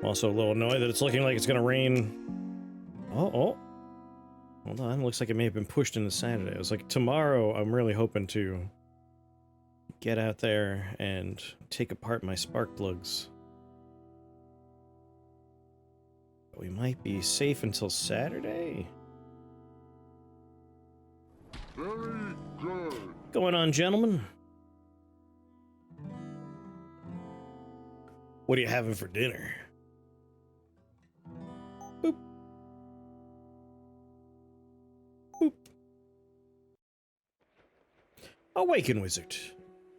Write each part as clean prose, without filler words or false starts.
Also a little annoyed that it's looking like it's gonna rain. Oh. Hold on, looks like it may have been pushed into Saturday. It was like, tomorrow I'm really hoping to get out there and take apart my spark plugs. We might be safe until Saturday. Very good. Going on, gentlemen? What are you having for dinner? Boop. Boop. Awaken Wizard.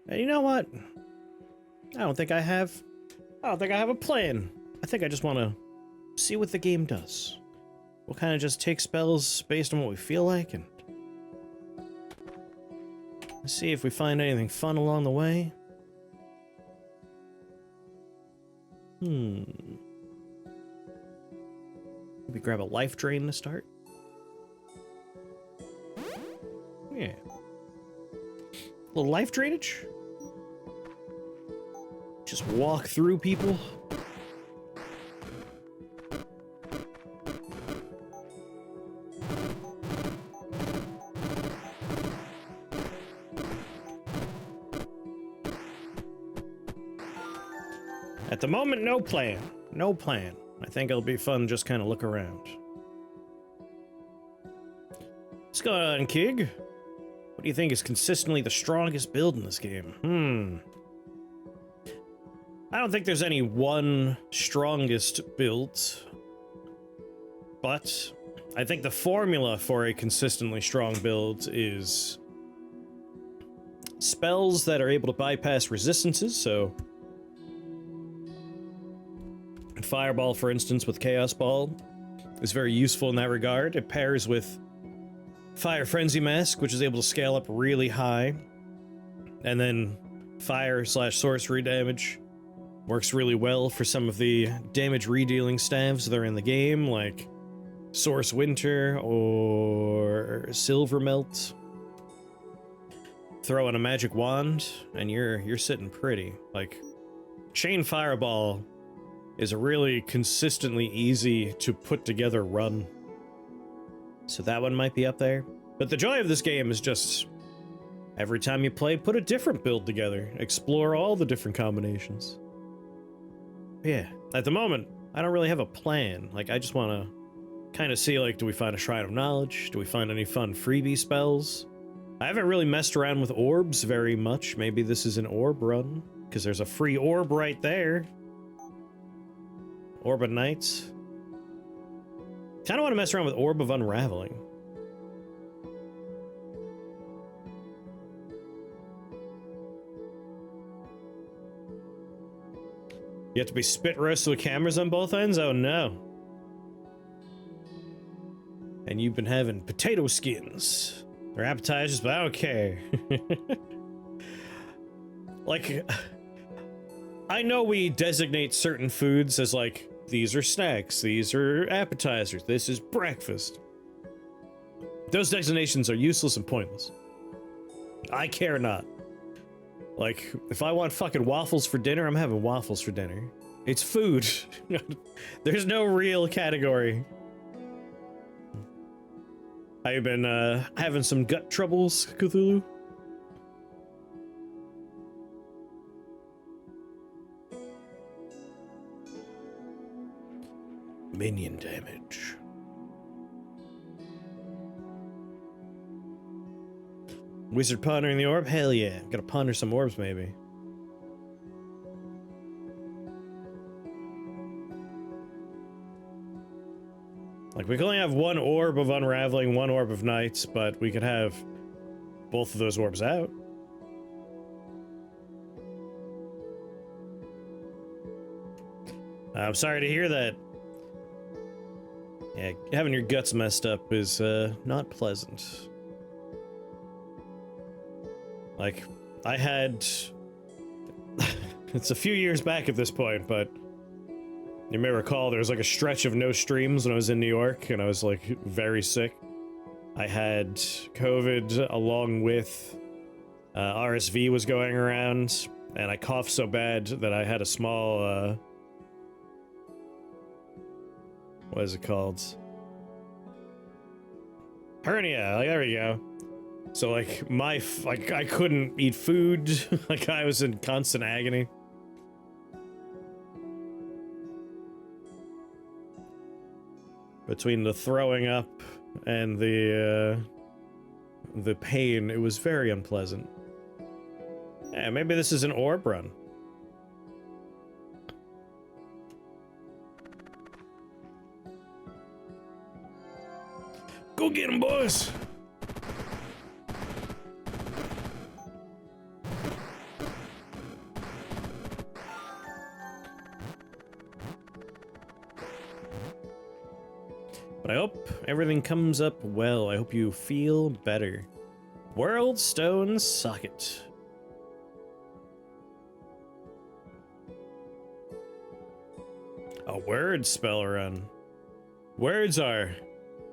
And you know what? I don't think I have a plan. I think I just want to see what the game does. We'll kind of just take spells based on what we feel like and see if we find anything fun along the way. Maybe grab a life drain to start. Yeah. A little life drainage. Just walk through people. At the moment, no plan. No plan. I think it'll be fun just kind of look around. What's going on, Kig? What do you think is consistently the strongest build in this game? I don't think there's any one strongest build, but I think the formula for a consistently strong build is spells that are able to bypass resistances, so Fireball, for instance, with Chaos Ball is very useful in that regard. It pairs with Fire Frenzy Mask, which is able to scale up really high, and then fire/sorcery damage works really well for some of the damage redealing staves that are in the game, like Source Winter or Silver Melt. Throw in a magic wand, and you're sitting pretty. Like, Chain Fireball is a really consistently easy to put together run. So that one might be up there. But the joy of this game is just every time you play, put a different build together. Explore all the different combinations. Yeah, at the moment, I don't really have a plan. Like, I just want to kind of see, like, do we find a Shrine of Knowledge? Do we find any fun freebie spells? I haven't really messed around with orbs very much. Maybe this is an orb run, because there's a free orb right there. Orb of Knights. Kind of want to mess around with Orb of Unraveling. You have to be spit roasted with cameras on both ends? Oh no. And you've been having potato skins. They're appetizers, but I don't care. Like, I know we designate certain foods as like, these are snacks, these are appetizers, this is breakfast. Those designations are useless and pointless. I care not. Like, if I want fucking waffles for dinner, I'm having waffles for dinner. It's food. There's no real category. I've been having some gut troubles, Cthulhu. Minion damage. Wizard pondering the orb? Hell yeah. Gotta ponder some orbs, maybe. Like, we can only have one orb of unraveling, one orb of nights, but we could have both of those orbs out. I'm sorry to hear that. Yeah, having your guts messed up is not pleasant. Like, I had... It's a few years back at this point, but you may recall there was like a stretch of no streams when I was in New York, and I was like very sick. I had COVID along with RSV was going around, and I coughed so bad that I had a small what is it called? Hernia. Like, there we go. So like I couldn't eat food. Like I was in constant agony. Between the throwing up and the pain, it was very unpleasant. Yeah, maybe this is an orb run. Go get him, boys! But I hope everything comes up well. I hope you feel better. World Stone Socket. A word spell run. Words are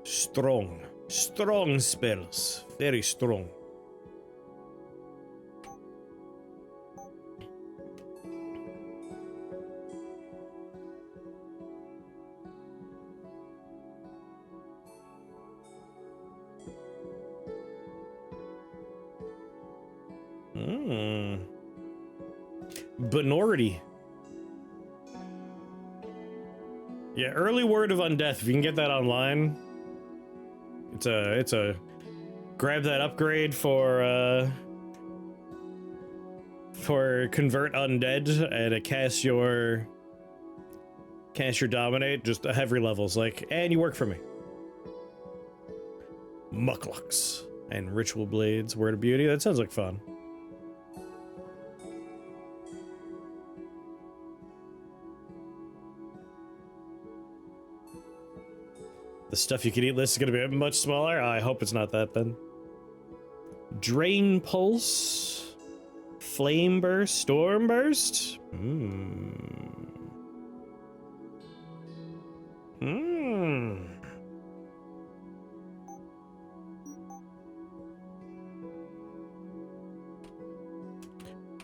strong. Strong spells. Very strong. Minority. Yeah, early word of undeath. If you can get that online, it's a grab that upgrade for convert undead and it casts your dominate just heavy levels like, and you work for me. Mucklocks and ritual blades. Word of beauty. That sounds like fun. The stuff you can eat list is going to be much smaller. I hope it's not that then. Drain Pulse. Flame Burst. Storm Burst.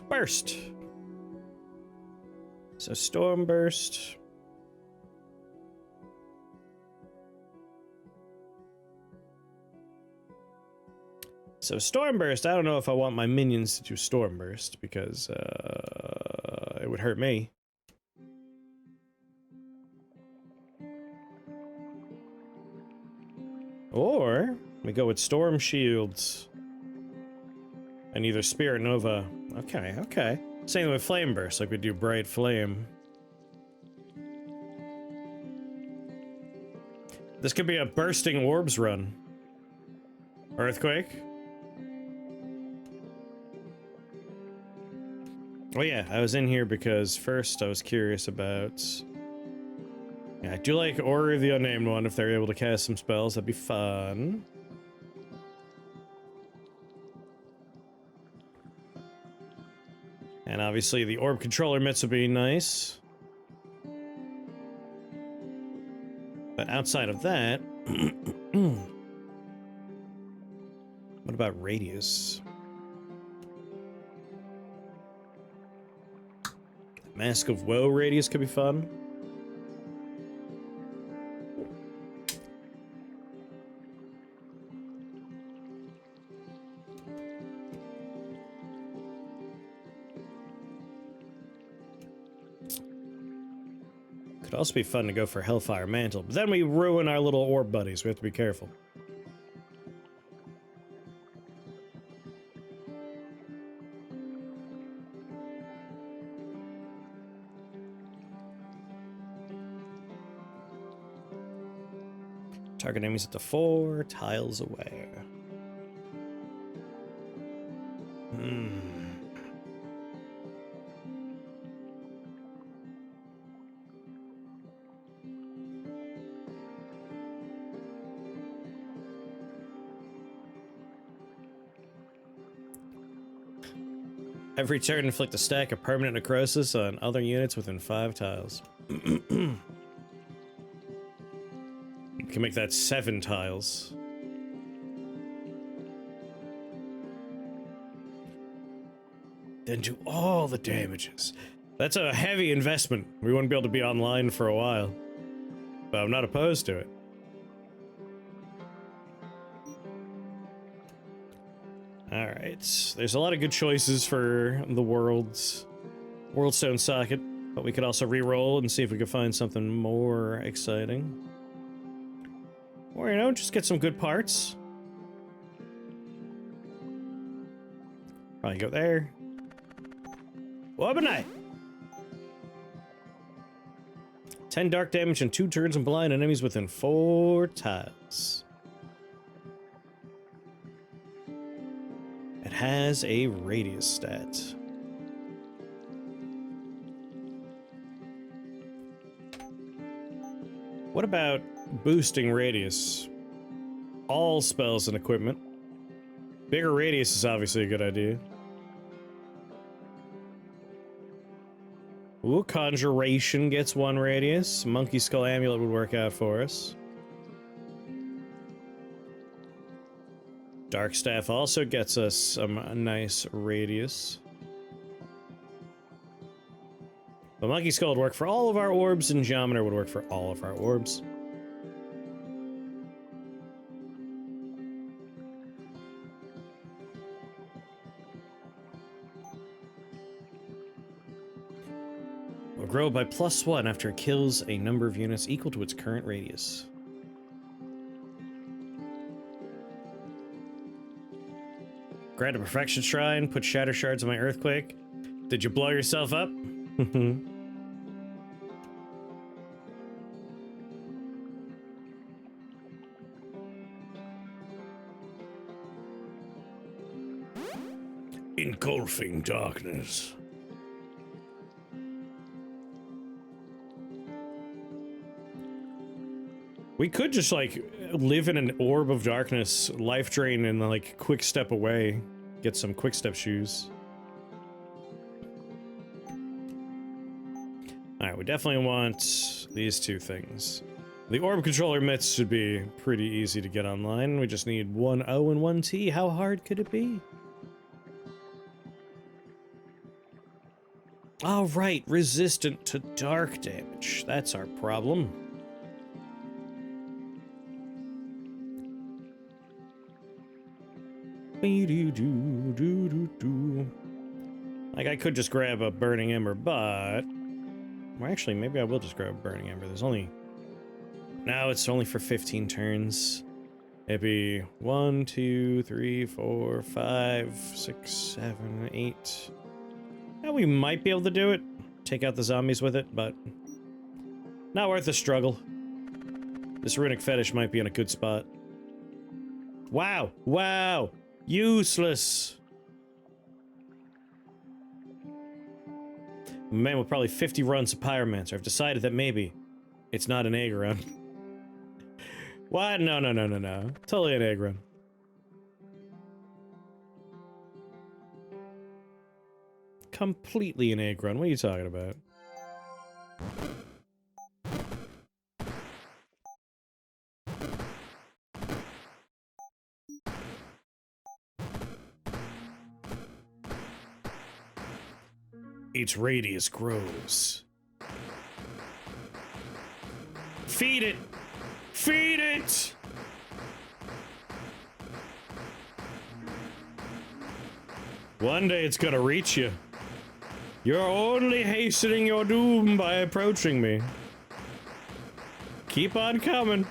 Burst. So Storm Burst. So Storm Burst, I don't know if I want my minions to do Storm Burst, because it would hurt me. Or we go with Storm Shields. And either Spirit Nova. Okay, okay. Same with Flame Burst, like we do Bright Flame. This could be a Bursting Orbs run. Earthquake. Oh yeah, I was in here because first I was curious about... Yeah, I do like Order of the Unnamed One if they're able to cast some spells, that'd be fun. And obviously the Orb Controller mitts would be nice. But outside of that... what about Radius? Mask of Woe Radius could be fun. Could also be fun to go for Hellfire Mantle, but then we ruin our little orb buddies. We have to be careful. Target enemies at the 4 tiles away. Every turn, inflict a stack of permanent necrosis on other units within 5 tiles. You can make that 7 tiles. Then do all the damages. That's a heavy investment. We wouldn't be able to be online for a while. but I'm not opposed to it. Alright, there's a lot of good choices for the Worldstone socket, but we could also re-roll and see if we could find something more exciting. Or, you know, just get some good parts. Probably go there. Wobbenite! 10 dark damage and 2 turns and blind enemies within 4 tiles. It has a radius stat. What about boosting radius? All spells and equipment. Bigger radius is obviously a good idea. Ooh, Conjuration gets 1 radius. Monkey Skull Amulet would work out for us. Dark Staff also gets us some nice radius. The Monkey Skull would work for all of our orbs, and Geometer would work for all of our orbs. Will grow by +1 after it kills a number of units equal to its current radius. Grant a Perfection Shrine, put Shatter Shards on my Earthquake. Did you blow yourself up? Engulfing darkness. We could just, like, live in an orb of darkness, life drain, and, like, quick step away. Get some quick step shoes. Alright, we definitely want these 2 things. The orb controller mitts should be pretty easy to get online. We just need 1 O and 1 T. How hard could it be? All right, resistant to dark damage. That's our problem. Like, I could just grab a Burning Ember, but... Well, actually, maybe I will just grab a Burning Ember. There's only... No, it's only for 15 turns. It'd be 1, 2, 3, 4, 5, 6, 7, 8... Yeah, we might be able to do it. Take out the zombies with it, but... Not worth the struggle. This Runic Fetish might be in a good spot. Wow! Wow! Useless! Man with probably 50 runs of Pyromancer. I've decided that maybe it's not an egg run. What? No, no, no, no, no. Totally an egg run. Completely an egg run. What are you talking about? Its radius grows. Feed it! Feed it! One day it's gonna reach you. You're only hastening your doom by approaching me. Keep on coming.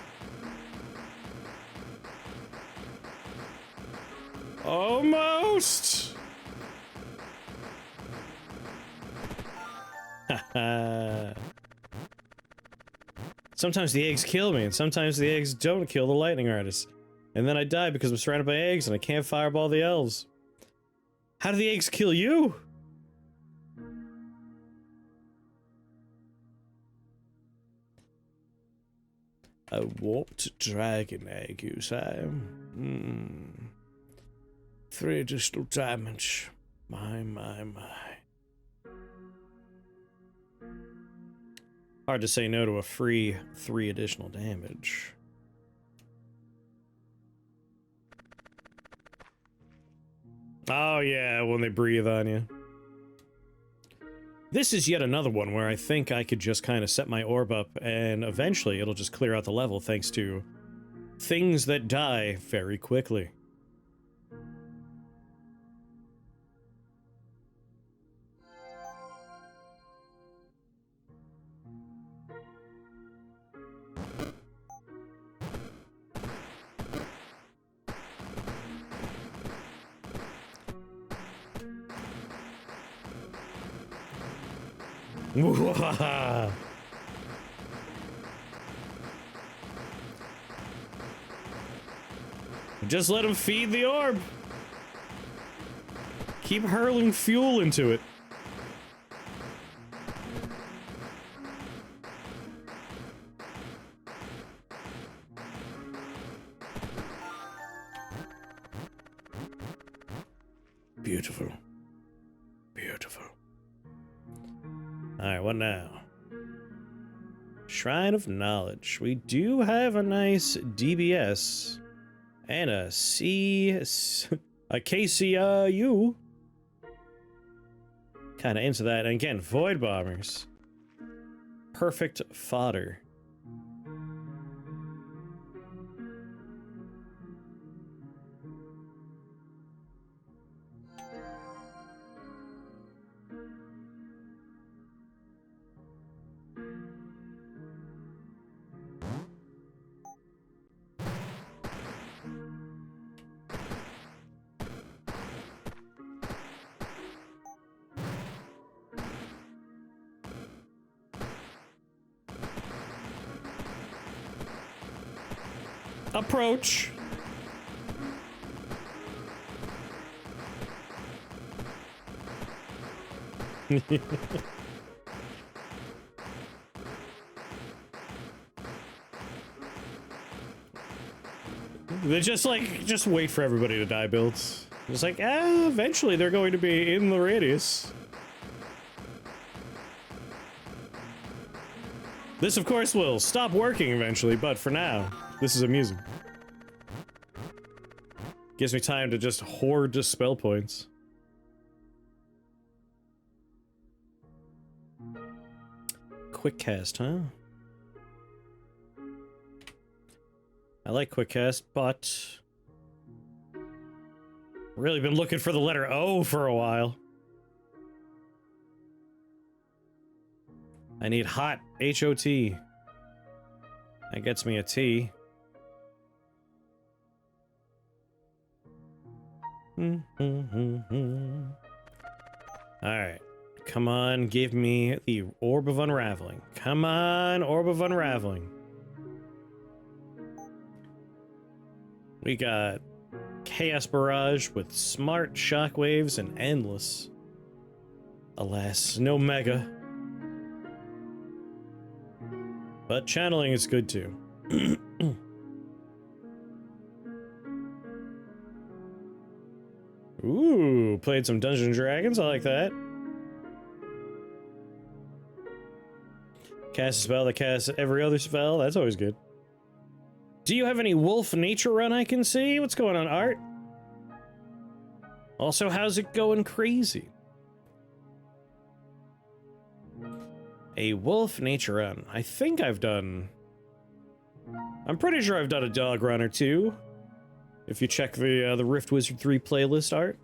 Almost! Sometimes the eggs kill me, and sometimes the eggs don't kill the lightning artist. And then I die because I'm surrounded by eggs and I can't fireball the elves. How do the eggs kill you? A warped dragon egg, you say? 3 additional damage. My, my, my. Hard to say no to a free 3 additional damage. Oh yeah, when they breathe on you. This is yet another one where I think I could just kind of set my orb up and eventually it'll just clear out the level thanks to things that die very quickly. Just let him feed the orb. Keep hurling fuel into it. Beautiful. Beautiful. Alright, what now? Shrine of Knowledge. We do have a nice DBS and a KCU. Kind of into that. And again, Void Bombers. Perfect fodder. Approach. They just wait for everybody to die builds. Just like, eventually they're going to be in the radius. This, of course, will stop working eventually, but for now, this is amusing. Gives me time to just hoard the spell points. Quick cast, huh? I like quick cast, but really been looking for the letter O for a while. I need hot, H-O-T. That gets me a T. Alright. Come on, give me the Orb of Unraveling. Come on, Orb of Unraveling. We got Chaos Barrage with Smart Shockwaves and Endless. Alas, no Mega. But channeling is good too. Ooh, played some Dungeons and Dragons, I like that. Cast a spell that casts every other spell, that's always good. Do you have any wolf nature run I can see? What's going on, Art? Also, how's it going crazy? A wolf nature run. I think I've done... I'm pretty sure I've done a dog run or two. If you check the Rift Wizard 3 playlist, Art.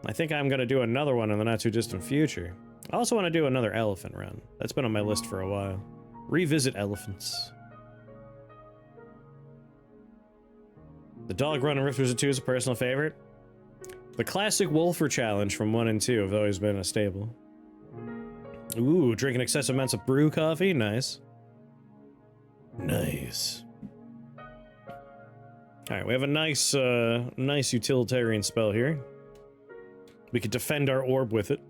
I think I'm gonna do another one in the not-too-distant future. I also want to do another elephant run. That's been on my list for a while. Revisit elephants. The dog run in Rift Wizard 2 is a personal favorite. The classic Wolfer challenge from 1 and 2 have always been a staple. Ooh, drinking excessive amounts of brew coffee? Nice. Nice. Alright, we have a nice, nice utilitarian spell here. We could defend our orb with it.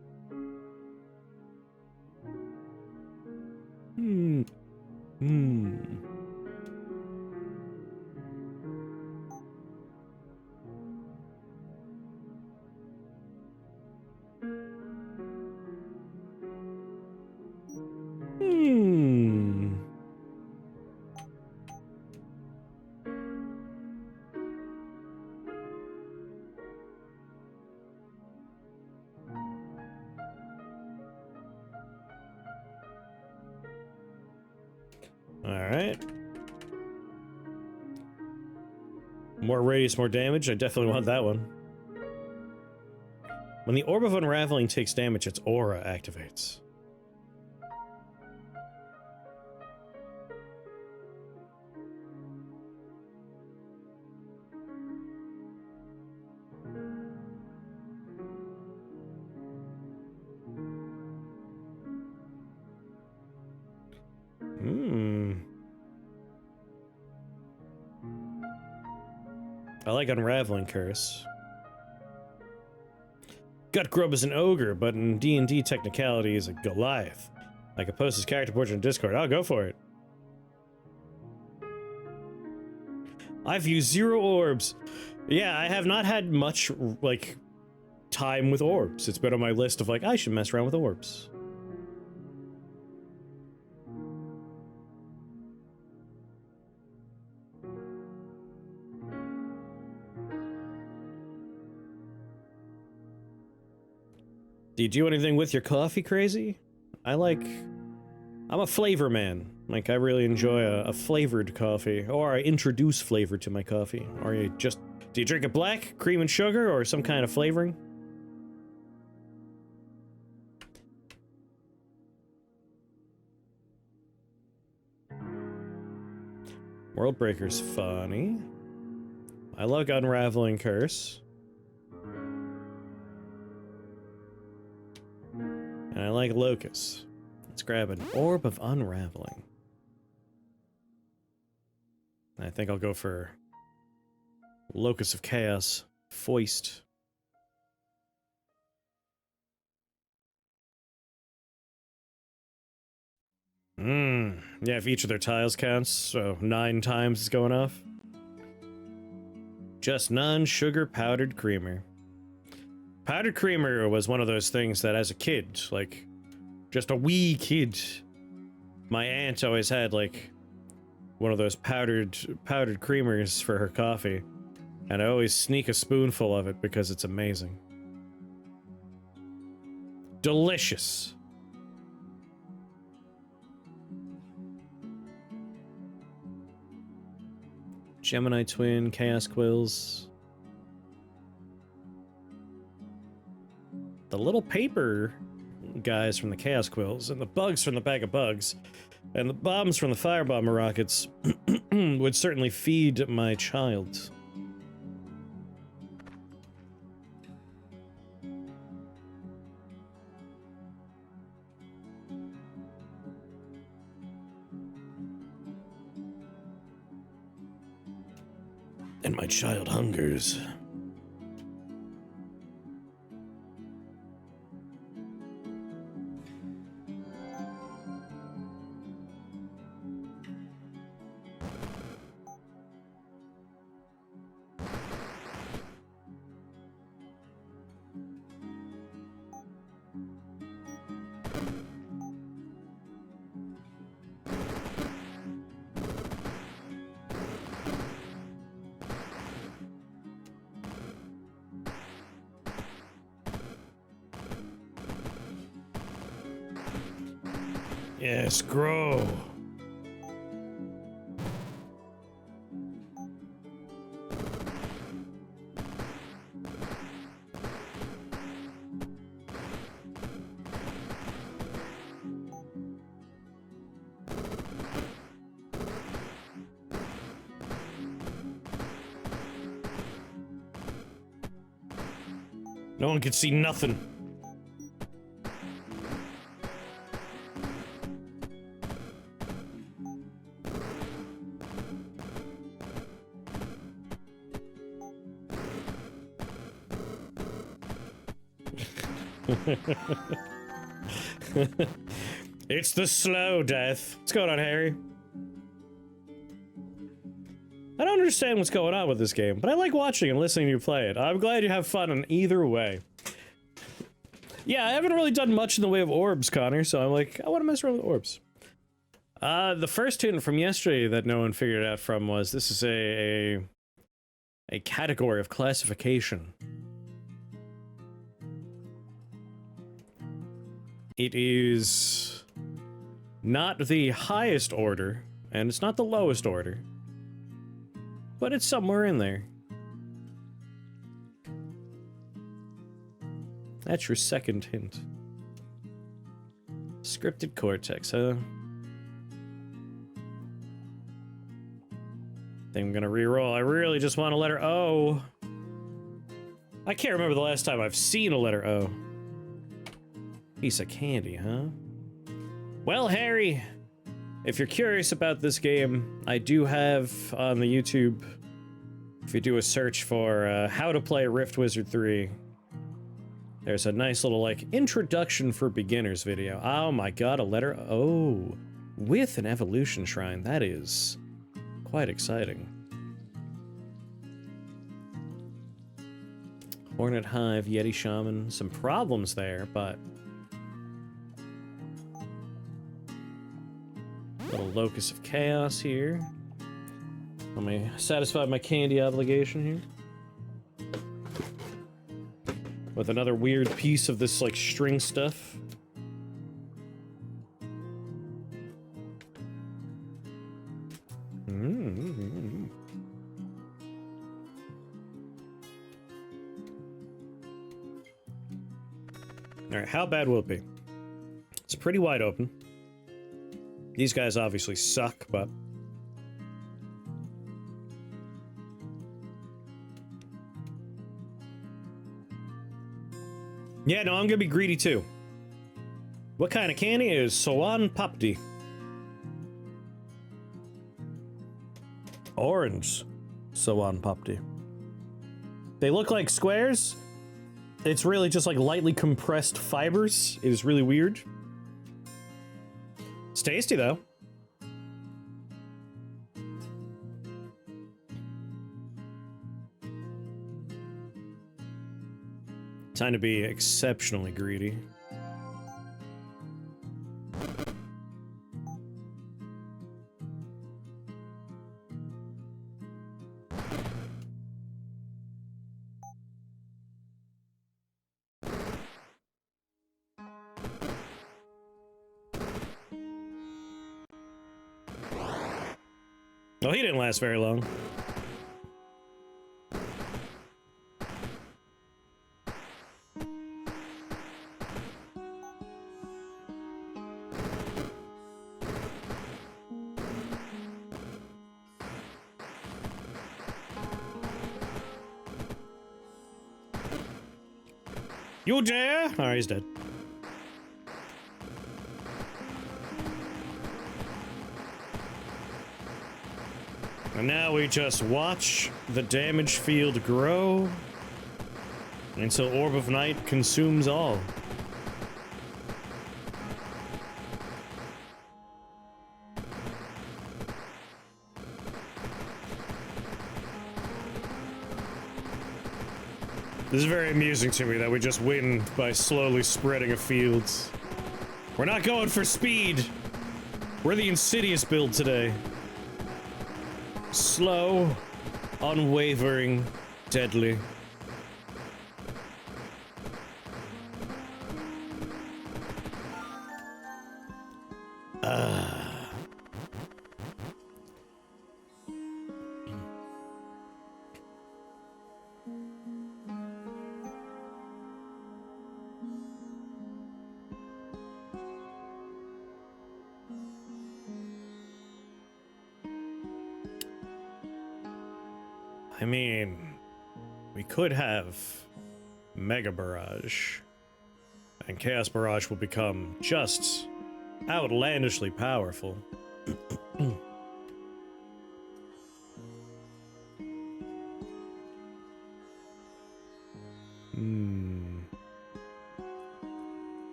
More radius, more damage. I definitely want that one. When the Orb of Unraveling takes damage, its aura activates. I like Unraveling Curse. Gut Grub is an ogre, but in D&D technicality is a Goliath. I could post his character portrait in Discord. I'll go for it. I've used 0 orbs. Yeah, I have not had much, like, time with orbs. It's been on my list of, like, I should mess around with orbs. Do you do anything with your coffee, Crazy? I'm a flavor man. Like, I really enjoy a flavored coffee, or I introduce flavor to my coffee. Or do you drink it black, cream and sugar, or some kind of flavoring? World Breaker's funny. I like Unraveling Curse. And I like Locust. Let's grab an Orb of Unraveling. I think I'll go for Locust of Chaos, Foist. Yeah, if each of their tiles counts, so 9 times is going off. Just non-sugar powdered creamer. Powdered creamer was one of those things that as a kid, like, just a wee kid, my aunt always had, like, one of those powdered creamers for her coffee, and I always sneak a spoonful of it because it's amazing. Delicious. Gemini Twin, Chaos Quills. The little paper guys from the Chaos Quills, and the bugs from the Bag of Bugs, and the bombs from the Firebomber rockets would certainly feed my child. And my child hungers. Yes, grow. No one can see nothing. It's the slow death. What's going on, Harry? I don't understand what's going on with this game, but I like watching and listening to you play it. I'm glad you have fun in either way. Yeah, I haven't really done much in the way of orbs, Connor, so I'm like, I want to mess around with orbs. The first hint from yesterday that no one figured out from was this is a category of classification. It is not the highest order, and it's not the lowest order, but it's somewhere in there. That's your second hint. Scripted cortex, huh? Think I'm gonna reroll. I really just want a letter O. I can't remember the last time I've seen a letter O. Piece of candy, huh? Well, Harry, if you're curious about this game, I do have on the YouTube, if you do a search for how to play Rift Wizard 3, there's a nice little, like, introduction for beginners video. Oh my god, a letter O with an evolution shrine. That is quite exciting. Hornet Hive, Yeti Shaman, some problems there, but... Little Locus of Chaos here. Let me satisfy my candy obligation here. With another weird piece of this, like, string stuff. Alright, how bad will it be? It's pretty wide open. These guys obviously suck, but... Yeah, no, I'm gonna be greedy too. What kind of candy is Sawan Papdi? Orange Sawan Papdi. They look like squares. It's really just like lightly compressed fibers. It is really weird. It's tasty though. Time to be exceptionally greedy. Oh, he didn't last very long. You dare? Alright, he's dead. And now we just watch the damage field grow until Orb of Night consumes all. This is very amusing to me that we just win by slowly spreading a field. We're not going for speed. We're the Insidious build today. Slow, unwavering, deadly. I mean, we could have Mega Barrage, and Chaos Barrage will become just outlandishly powerful.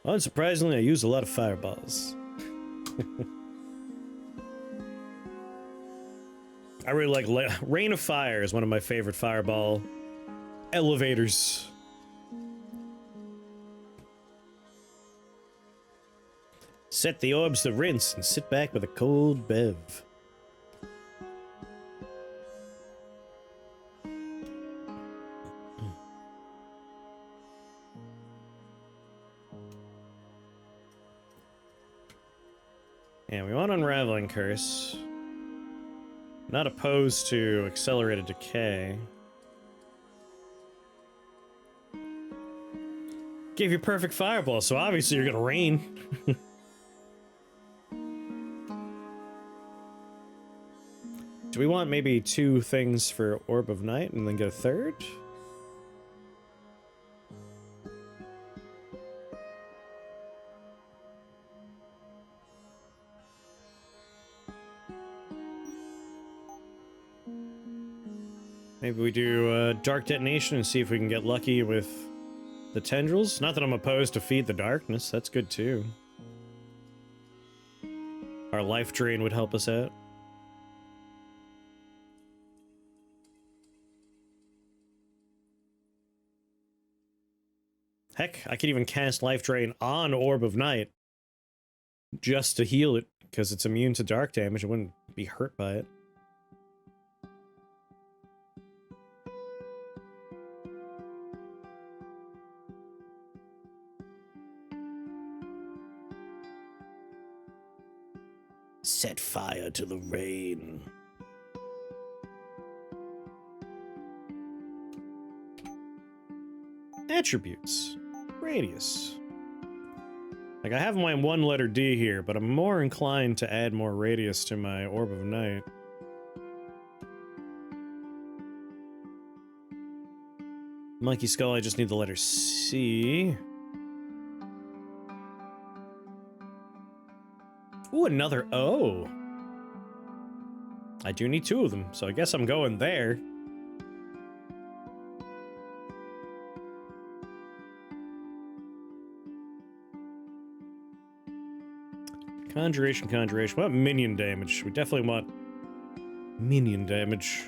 Unsurprisingly, I use a lot of fireballs. I really like Rain of Fire is one of my favorite fireball elevators. Set the orbs to rinse and sit back with a cold bev. Yeah, we want Unraveling Curse. Not opposed to accelerated decay. Gave you perfect fireball, so obviously you're gonna rain. Do we want maybe 2 things for Orb of Night and then get a 3rd? Maybe we do Dark Detonation and see if we can get lucky with the tendrils. Not that I'm opposed to Feed the Darkness, that's good too. Our life drain would help us out. Heck, I could even cast Life Drain on Orb of Night just to heal it, because it's immune to dark damage. It wouldn't be hurt by it. Set fire to the rain. Attributes. Radius. Like, I have my 1-letter D here, but I'm more inclined to add more radius to my Orb of Night. Monkey Skull, I just need the letter C. Ooh, another O. I do need 2 of them, so I guess I'm going there. Conjuration, conjuration. What about minion damage? We definitely want minion damage.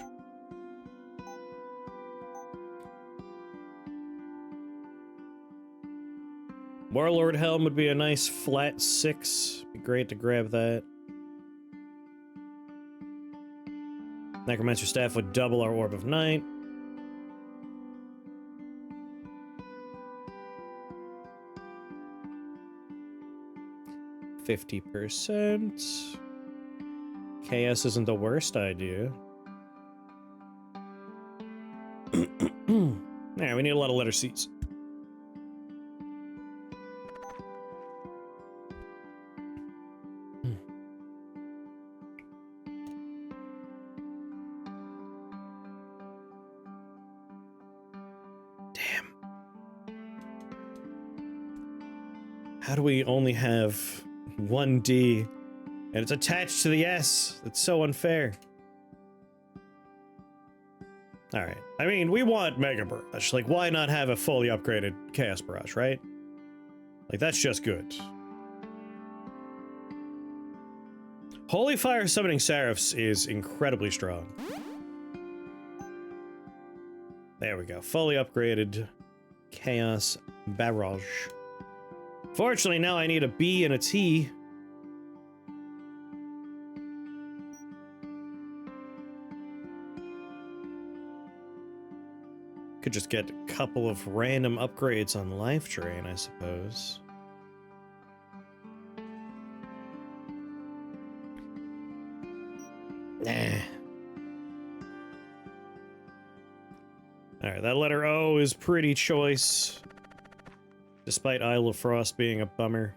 Warlord Helm would be a nice flat 6. Be great to grab that. Necromancer Staff would double our Orb of Night. %. KS isn't the worst idea. Yeah, we need a lot of letter C's. Damn. How do we only have 1 D and it's attached to the S? That's so unfair. Alright. I mean, we want Mega Barrage. Like, why not have a fully upgraded Chaos Barrage, right? Like, that's just good. Holy Fire Summoning Seraphs is incredibly strong. There we go. Fully upgraded Chaos Barrage. Fortunately, now I need a B and a T. Could just get a couple of random upgrades on Life Drain, I suppose. Nah. Alright, that letter O is pretty choice. Despite Isle of Frost being a bummer.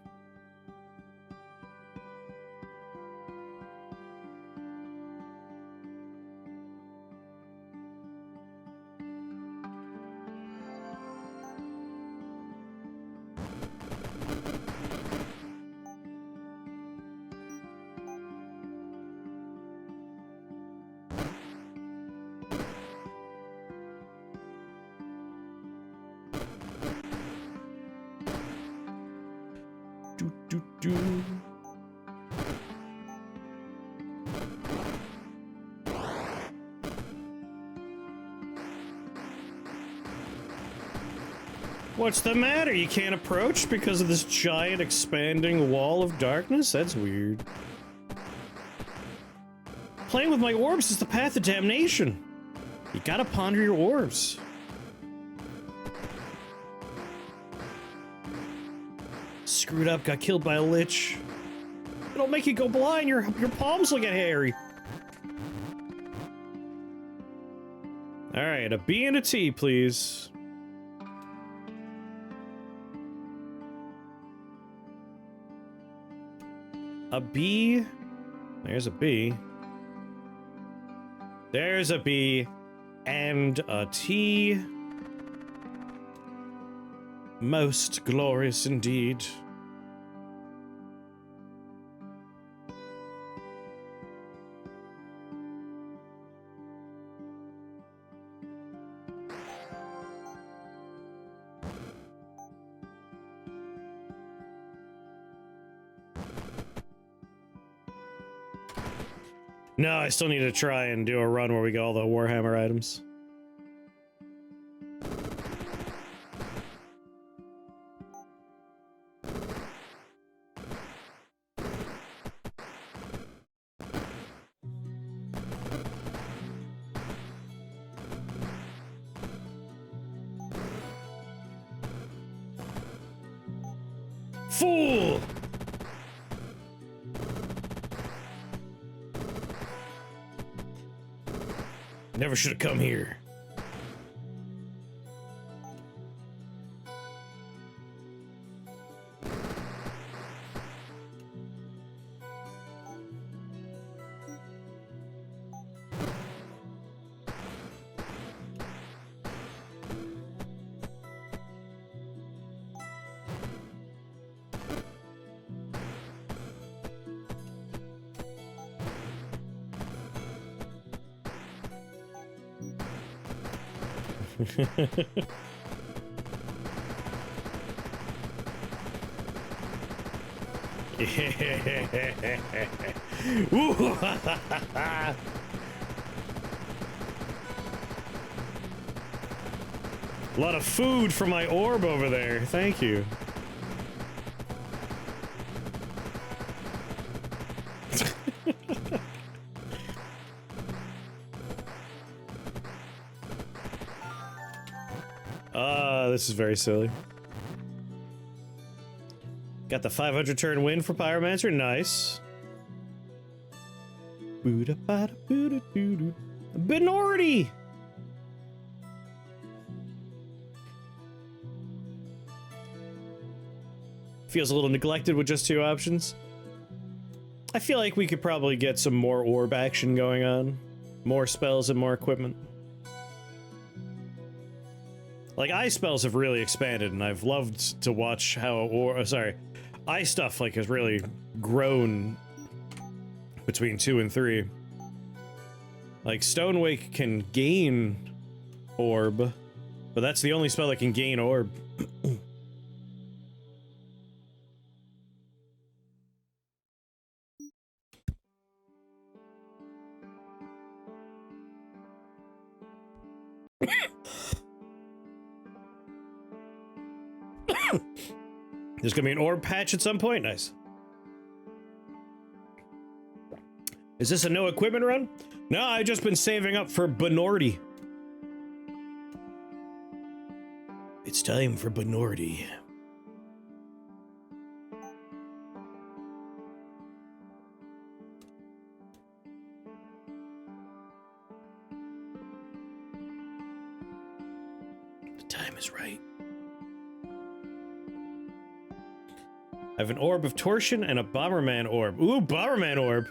What's the matter? You can't approach because of this giant expanding wall of darkness? That's weird. Playing with my orbs is the path of damnation. You gotta ponder your orbs. Screwed up, got killed by a lich. It'll make you go blind, your palms will get hairy. All right, a B and a T, please. A B. There's a B. There's a B. And a T. Most glorious indeed. No, I still need to try and do a run where we get all the Warhammer items. Fool! Never should have come here. A lot of food for my orb over there. Thank you. This is very silly. Got the 500 turn win for Pyromancer. Nice. Minority. Feels a little neglected with just 2 options. I feel like we could probably get some more orb action going on. More spells and more equipment. Like, eye spells have really expanded, and I've loved to watch how, eye stuff, like, has really grown between 2 and 3. Like, Stonewake can gain orb, but that's the only spell that can gain orb. There's gonna be an orb patch at some point? Nice. Is this a no equipment run? No, I've just been saving up for Benorti. It's time for Benorti. The time is right. I have an Orb of Torsion and a Bomberman Orb. Ooh, Bomberman Orb!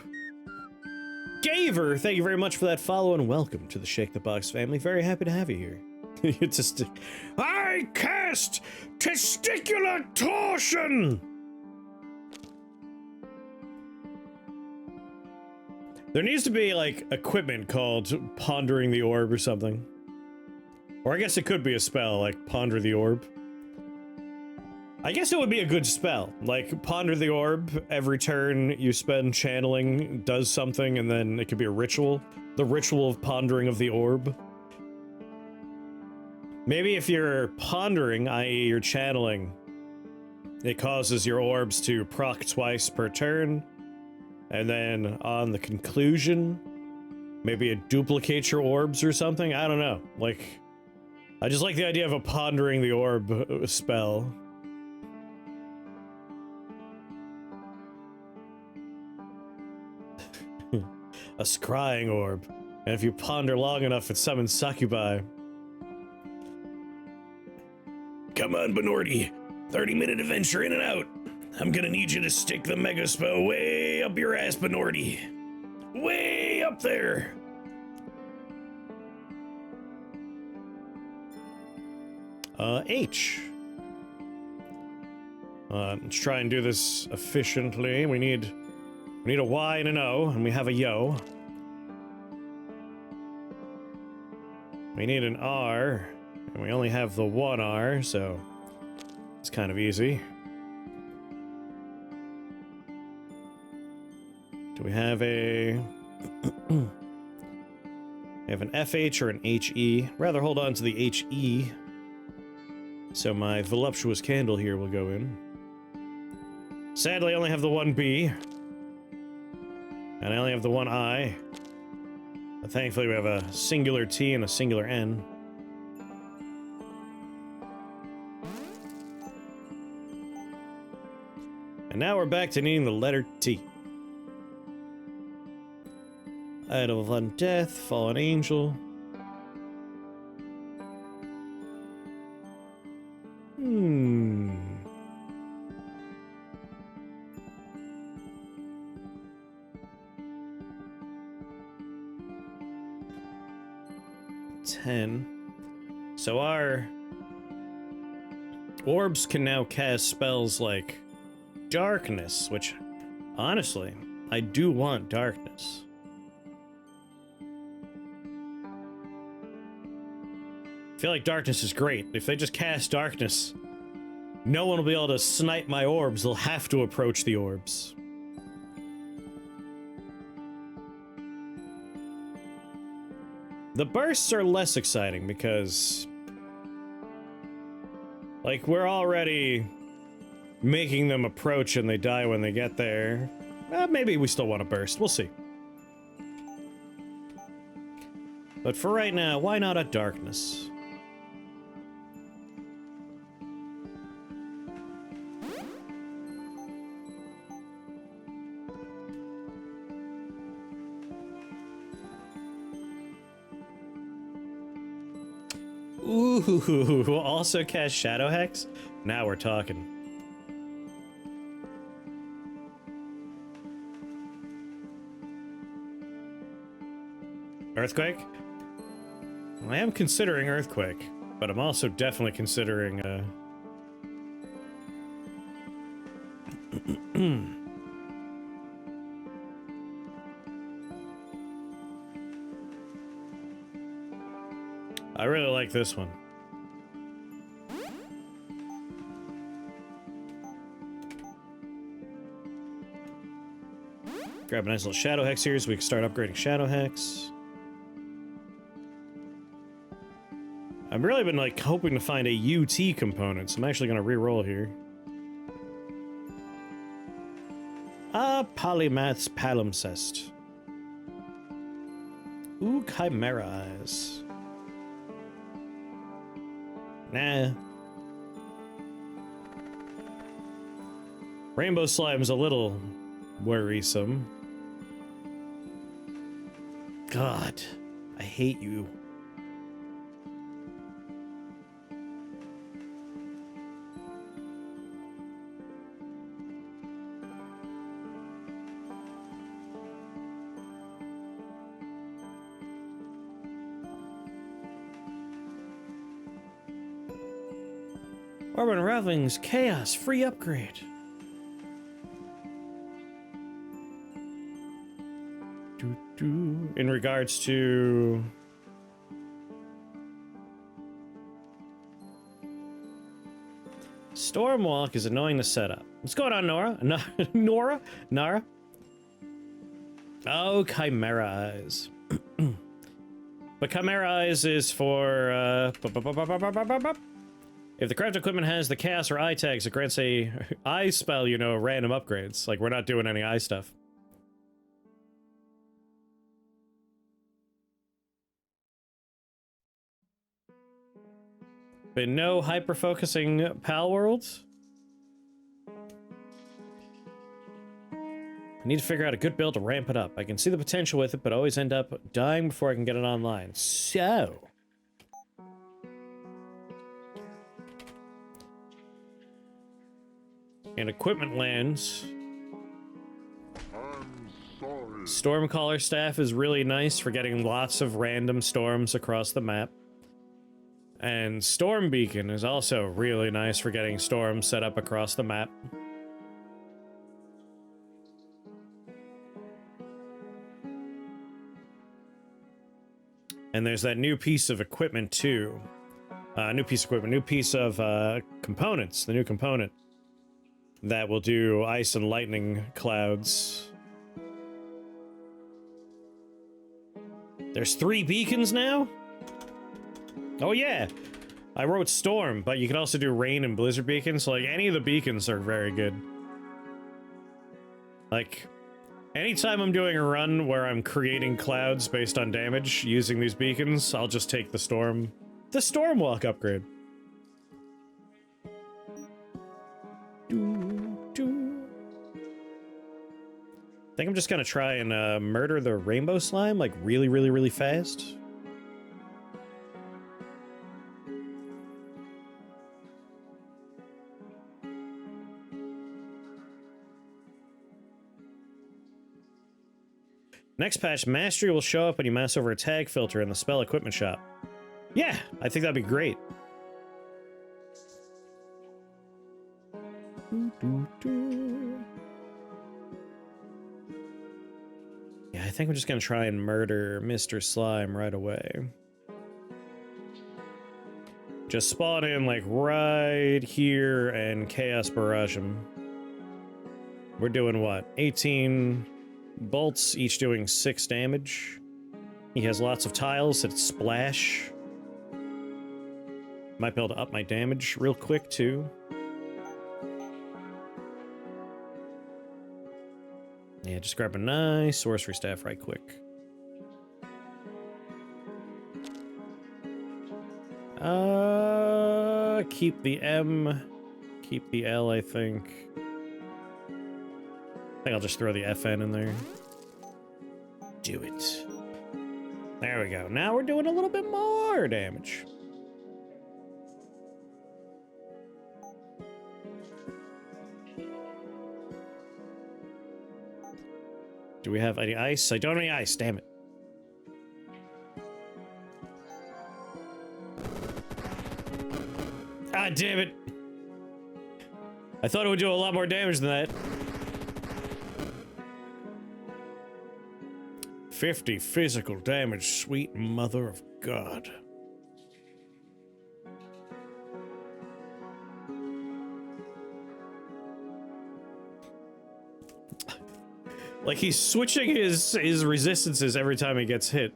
Gaver, thank you very much for that follow and welcome to the Shake the Box family. Very happy to have you here. It's just... I cast Testicular Torsion! There needs to be, like, equipment called Pondering the Orb or something. Or I guess it could be a spell, like Ponder the Orb. I guess it would be a good spell. Like, Ponder the Orb, every turn you spend channeling does something, and then it could be a ritual. The ritual of Pondering of the Orb. Maybe if you're pondering, i.e. you're channeling, it causes your orbs to proc twice per turn, and then on the conclusion, maybe it duplicates your orbs or something? I don't know. Like, I just like the idea of a Pondering the Orb spell. A scrying orb. And if you ponder long enough, it summons succubi. Come on, Benorti. 30-minute adventure in and out. I'm gonna need you to stick the mega spell way up your ass, Benorti. Way up there. H. Let's try and do this efficiently. We need a Y and an O, and we have a yo. We need an R, and we only have the one R, so it's kind of easy. Do we have a... we have an FH or an HE? Rather hold on to the HE. So my voluptuous candle here will go in. Sadly, I only have the one B. And I only have the one I. But thankfully, we have a singular T and a singular N. And now we're back to needing the letter T. Idol of Undeath, Fallen Angel. Hmm. So our orbs can now cast spells like darkness, which, honestly, I do want darkness. I feel like darkness is great. If they just cast darkness, no one will be able to snipe my orbs. They'll have to approach the orbs. The bursts are less exciting because, like, we're already making them approach and they die when they get there. Maybe we still want a burst. We'll see. But for right now, why not a darkness? Ooh, also cast Shadow Hex? Now we're talking. Earthquake? I am considering Earthquake, but I'm also definitely considering, I really like this one. Grab a nice little Shadow Hex here so we can start upgrading Shadow Hex. I've really been, like, hoping to find a UT component, so I'm actually gonna re-roll here. Polymath's Palimpsest. Ooh, Chimera Eyes. Nah. Rainbow Slime's a little worrisome. God, I hate you. Orban Raveling's Chaos free upgrade. In regards to Stormwalk is annoying to set up. What's going on, Nora? Nara? Oh, Chimera Eyes. But Chimera Eyes is for if the craft equipment has the Chaos or Eye tags, it grants a Eye spell, you know, random upgrades. Like, we're not doing any Eye stuff. But no hyper-focusing Pal Worlds? I need to figure out a good build to ramp it up. I can see the potential with it, but always end up dying before I can get it online. So... in equipment lands... I'm sorry. Stormcaller staff is really nice for getting lots of random storms across the map. And Storm Beacon is also really nice for getting storms set up across the map. And there's that new piece of equipment too. New piece of components, the new component that will do ice and lightning clouds. There's 3 beacons now? Oh yeah, I wrote storm, but you can also do rain and blizzard beacons, so like any of the beacons are very good. Like, anytime I'm doing a run where I'm creating clouds based on damage using these beacons, I'll just take the storm walk upgrade. I think I'm just gonna try and murder the rainbow slime like really, really, really fast. Next patch, Mastery will show up when you mouse over a tag filter in the spell equipment shop. Yeah, I think that'd be great. Yeah, I think I'm just gonna try and murder Mr. Slime right away. Just spawn in like right here and Chaos Barrage him. We're doing what? 18 bolts, each doing 6 damage. He has lots of tiles that splash. Might be able to up my damage real quick too. Yeah, just grab a nice sorcery staff right quick. Keep the M, keep the L, I think. I think I'll just throw the FN in there. Do it. There we go. Now we're doing a little bit more damage. Do we have any ice? I don't have any ice, damn it. Ah, damn it. I thought it would do a lot more damage than that. 50 physical damage, sweet mother of God. Like, he's switching his resistances every time he gets hit.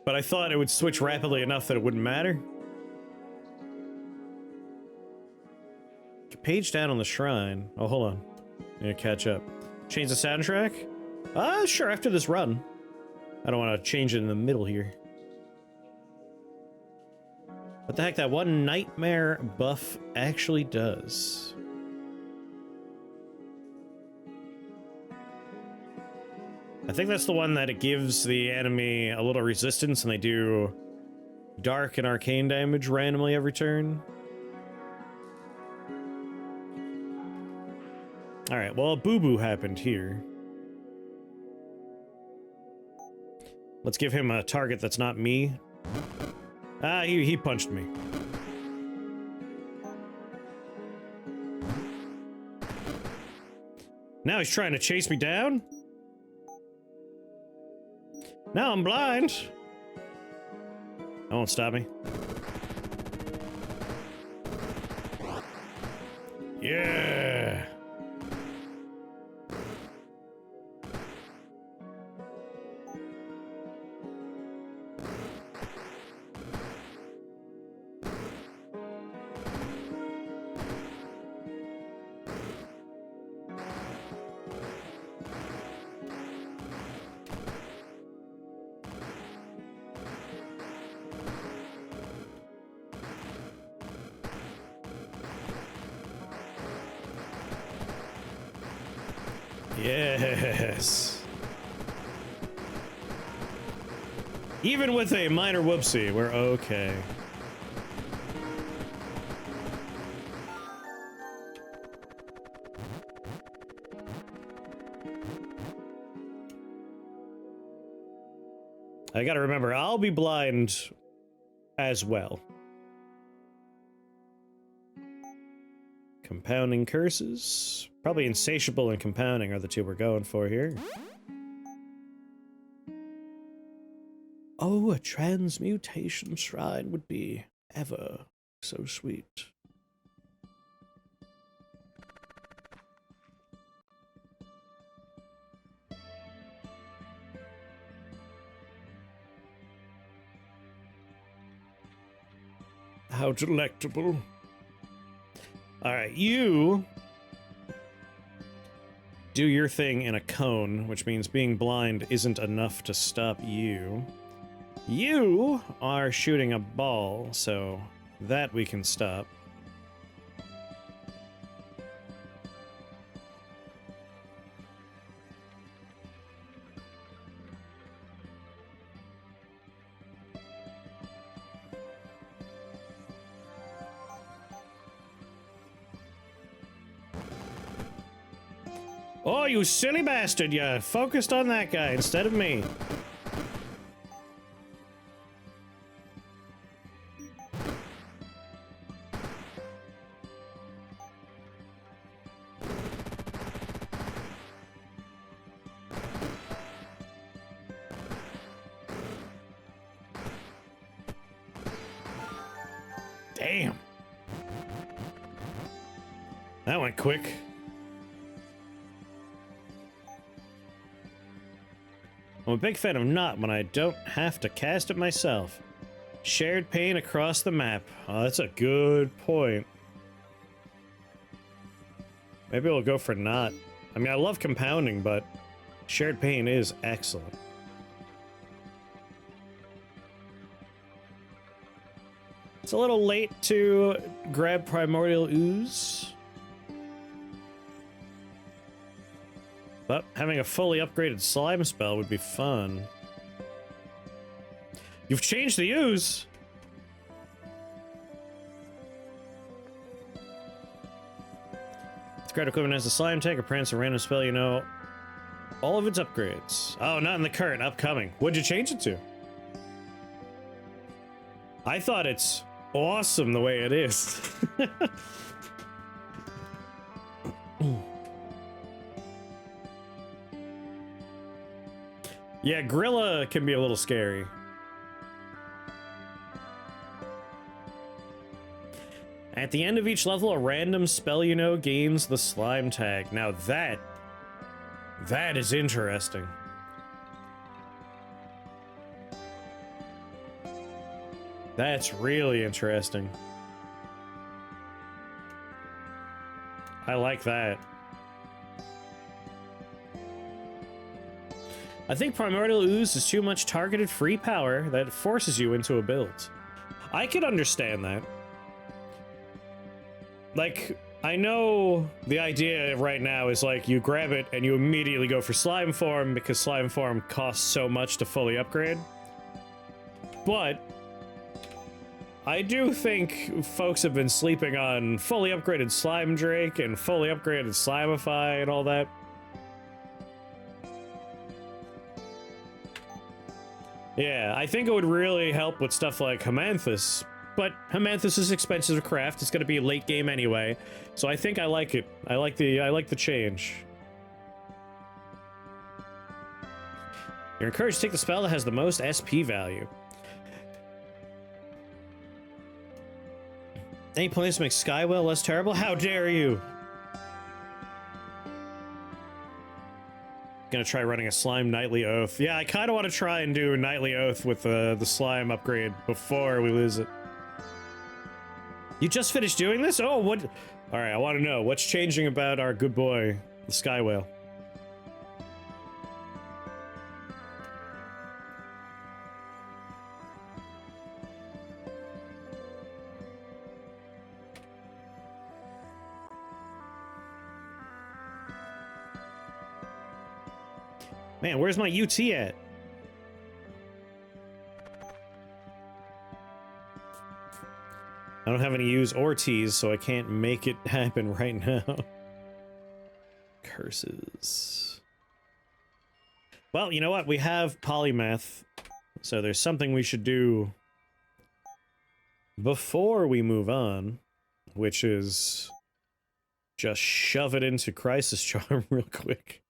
But I thought it would switch rapidly enough that it wouldn't matter. Page down on the shrine. Oh, hold on. I'm gonna catch up. Change the soundtrack? Sure, after this run. I don't want to change it in the middle here. What the heck that one nightmare buff actually does. I think that's the one that it gives the enemy a little resistance and they do dark and arcane damage randomly every turn. Alright, well, a boo-boo happened here. Let's give him a target that's not me. Ah, he punched me. Now he's trying to chase me down? Now I'm blind. That won't stop me. Yeah! Yes. Even with a minor whoopsie, we're okay. I gotta remember, I'll be blind as well. Compounding curses. Probably insatiable and compounding are the two we're going for here. Oh, a transmutation shrine would be ever so sweet. How delectable. Alright, you do your thing in a cone, which means being blind isn't enough to stop you. You are shooting a ball, so that we can stop. Oh, you silly bastard, you focused on that guy instead of me. Damn. That went quick. I'm a big fan of not when I don't have to cast it myself. Shared pain across the map. Oh, that's a good point. Maybe we'll go for not. I mean, I love compounding, but shared pain is excellent. It's a little late to grab Primordial Ooze. But having a fully upgraded slime spell would be fun. You've changed the ooze! It's great equipment as a slime tag or prance a random spell, you know. All of its upgrades. Oh, not in the current, upcoming. What'd you change it to? I thought it's awesome the way it is. Yeah, Grilla can be a little scary. At the end of each level, a random spell you know gains the slime tag. Now that is interesting. That's really interesting. I like that. I think Primordial Ooze is too much targeted free power that forces you into a build. I could understand that. Like, I know the idea right now is like you grab it and you immediately go for Slime Form because Slime Form costs so much to fully upgrade. But I do think folks have been sleeping on fully upgraded Slime Drake and fully upgraded Slimify and all that. Yeah, I think it would really help with stuff like Hamanthus, but Hamanthus is expensive to craft. It's going to be late game anyway, so I think I like it. I like the change. You're encouraged to take the spell that has the most SP value. Any plans to make Skywell less terrible? How dare you! Gonna try running a Slime Nightly Oath. Yeah, I kind of want to try and do a Nightly Oath with the Slime upgrade before we lose it. You just finished doing this? Oh, what? Alright, I want to know. What's changing about our good boy, the Sky Whale? Man, where's my UT at? I don't have any U's or T's, so I can't make it happen right now. Curses. Well, you know what? We have polymath, so there's something we should do before we move on, which is just shove it into Crisis Charm real quick.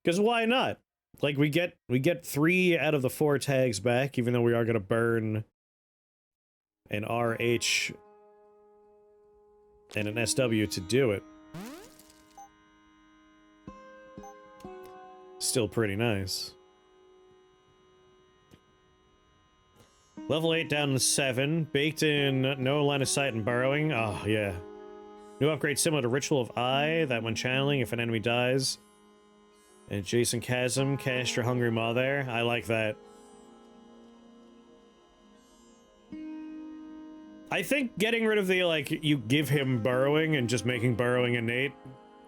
Because why not? Like, we get 3 out of the 4 tags back, even though we are going to burn an RH and an SW to do it. Still pretty nice. Level 8 down to 7. Baked in no line of sight and burrowing. Oh, yeah. New upgrade similar to Ritual of Eye, that when channeling, if an enemy dies. And Adjacent Chasm, cast your Hungry Maw there. I like that. I think getting rid of the, like, you give him burrowing and just making burrowing innate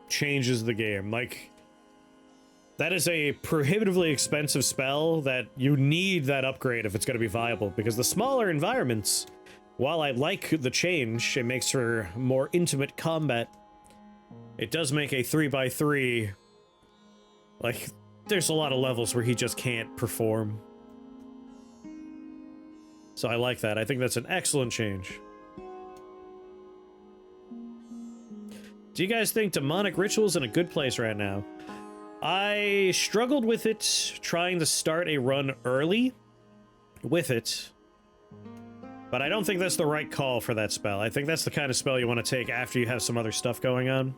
changes the game. Like, that is a prohibitively expensive spell that you need that upgrade if it's going to be viable, because the smaller environments, while I like the change, it makes for more intimate combat, it does make a 3x3, like, there's a lot of levels where he just can't perform. So I like that. I think that's an excellent change. Do you guys think Demonic Ritual's in a good place right now? I struggled with it, trying to start a run early with it. But I don't think that's the right call for that spell. I think that's the kind of spell you want to take after you have some other stuff going on.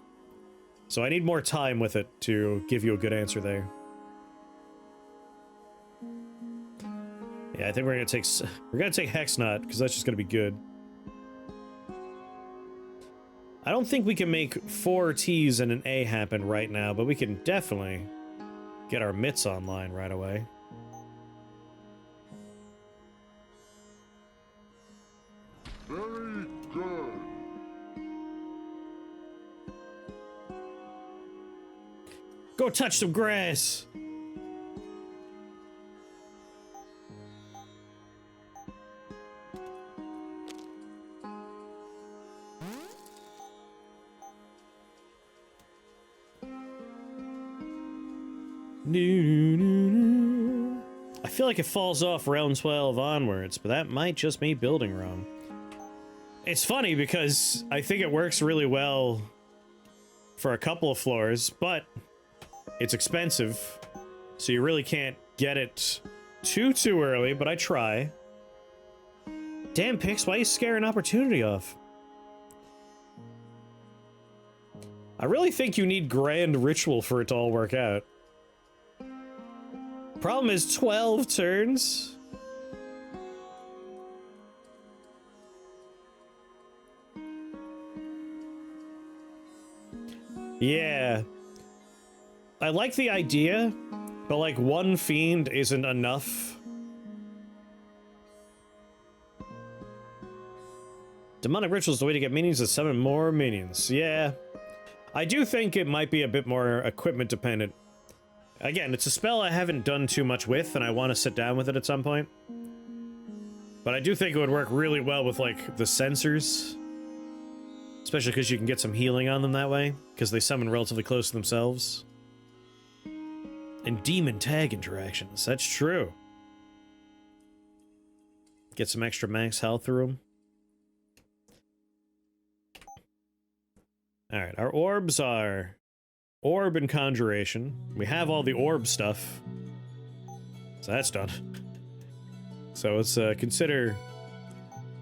So I need more time with it to give you a good answer there. Yeah, I think we're gonna take Hex Knot, because that's just gonna be good. I don't think we can make 4 T's and an A happen right now, but we can definitely get our mitts online right away. Very good. Go touch some grass! I feel like it falls off round 12 onwards, but that might just be building wrong. It's funny because I think it works really well for a couple of floors, but it's expensive, so you really can't get it too early, but I try. Damn, Pix, why you scare an opportunity off? I really think you need Grand Ritual for it to all work out. Problem is 12 turns. Yeah. I like the idea, but like one fiend isn't enough. Demonic Ritual is the way to get minions to summon more minions. Yeah. I do think it might be a bit more equipment dependent. Again, it's a spell I haven't done too much with, and I want to sit down with it at some point. But I do think it would work really well with, like, the sensors. Especially because you can get some healing on them that way, because they summon relatively close to themselves. And demon tag interactions, that's true. Get some extra max health through them. Alright, our orbs are Orb and Conjuration. We have all the orb stuff. So that's done. So let's consider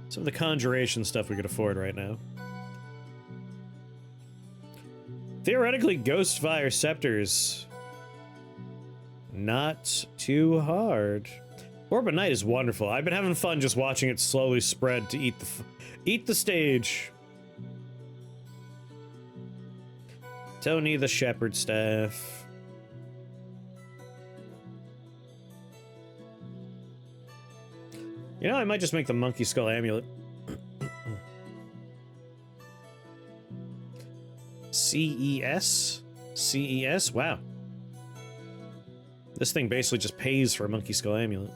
some of the Conjuration stuff we could afford right now. Theoretically, Ghostfire Scepters. Not too hard. Orb of Night is wonderful. I've been having fun just watching it slowly spread to eat the stage. Tony the Shepherd Staff. You know, I might just make the Monkey Skull Amulet. CES? CES? Wow. This thing basically just pays for a monkey skull amulet.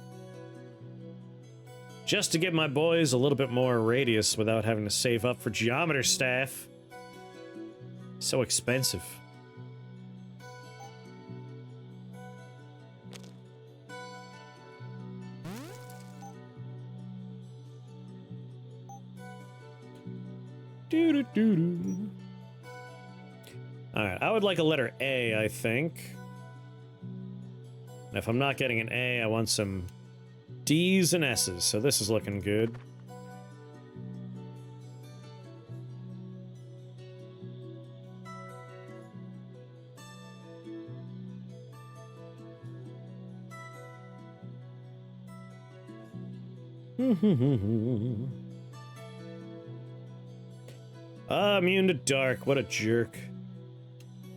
Just to give my boys a little bit more radius without having to save up for geometer staff. So expensive. Doo-doo-doo-doo. Alright, I would like a letter A, I think. And if I'm not getting an A, I want some D's and S's, so this is looking good. Immune to dark, what a jerk.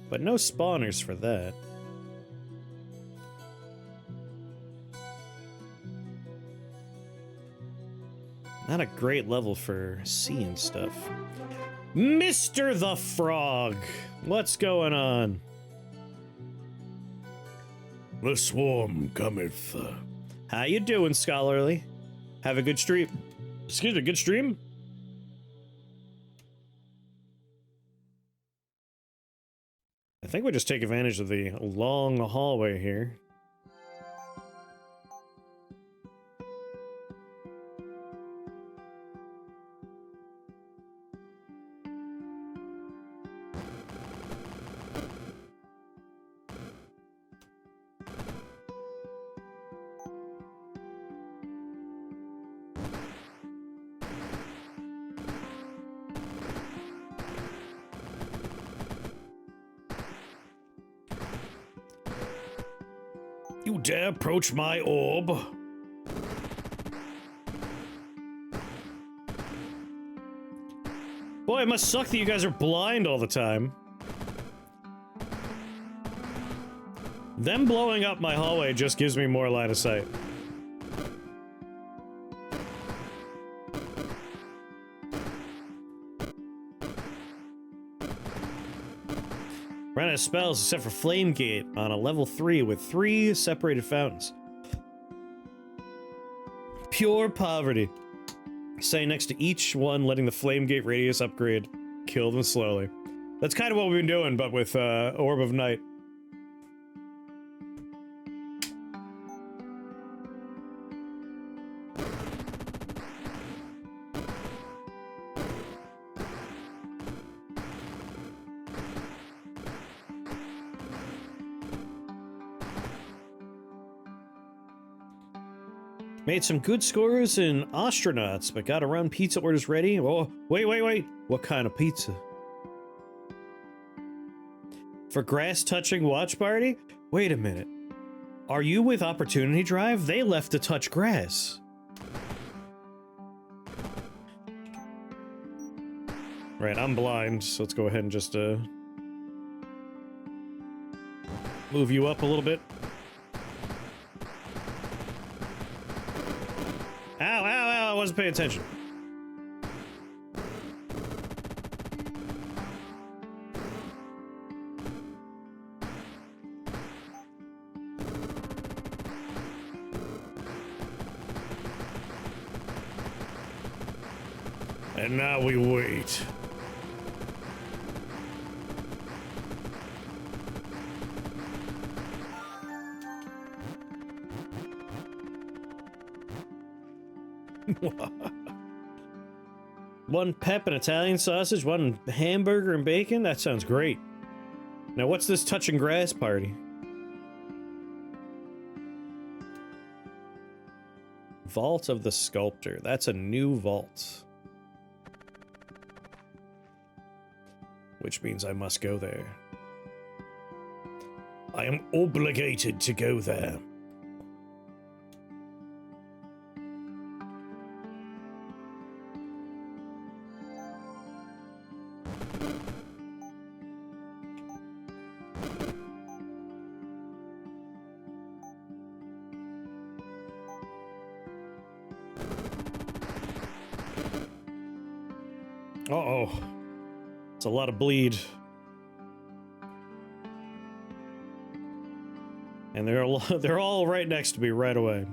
But no spawners for that. Not a great level for seeing stuff. Mr. the Frog! What's going on? The swarm cometh. How you doing, Scholarly? Have a good stream. Excuse me, good stream? I think we just take advantage of the long hallway here. You dare approach my orb? Boy, it must suck that you guys are blind all the time. Them blowing up my hallway just gives me more line of sight. Ran out of spells except for Flame Gate on a level 3 with 3 separated fountains. Pure poverty. Stay next to each one, letting the Flame Gate radius upgrade. Kill them slowly. That's kind of what we've been doing, but with Orb of Night. Made some good scores in Astronauts, but gotta run pizza orders ready. Oh, wait. What kind of pizza? For grass-touching watch party? Wait a minute. Are you with Opportunity Drive? They left to touch grass. Right, I'm blind, so let's go ahead and just, move you up a little bit. Ow, I wasn't paying attention. And now we wait. One pep and Italian sausage, one hamburger and bacon? That sounds great. Now what's this touching grass party? Vault of the Sculptor. That's a new vault. Which means I must go there. I am obligated to go there. Uh-oh. It's a lot of bleed. And they're all right next to me right away.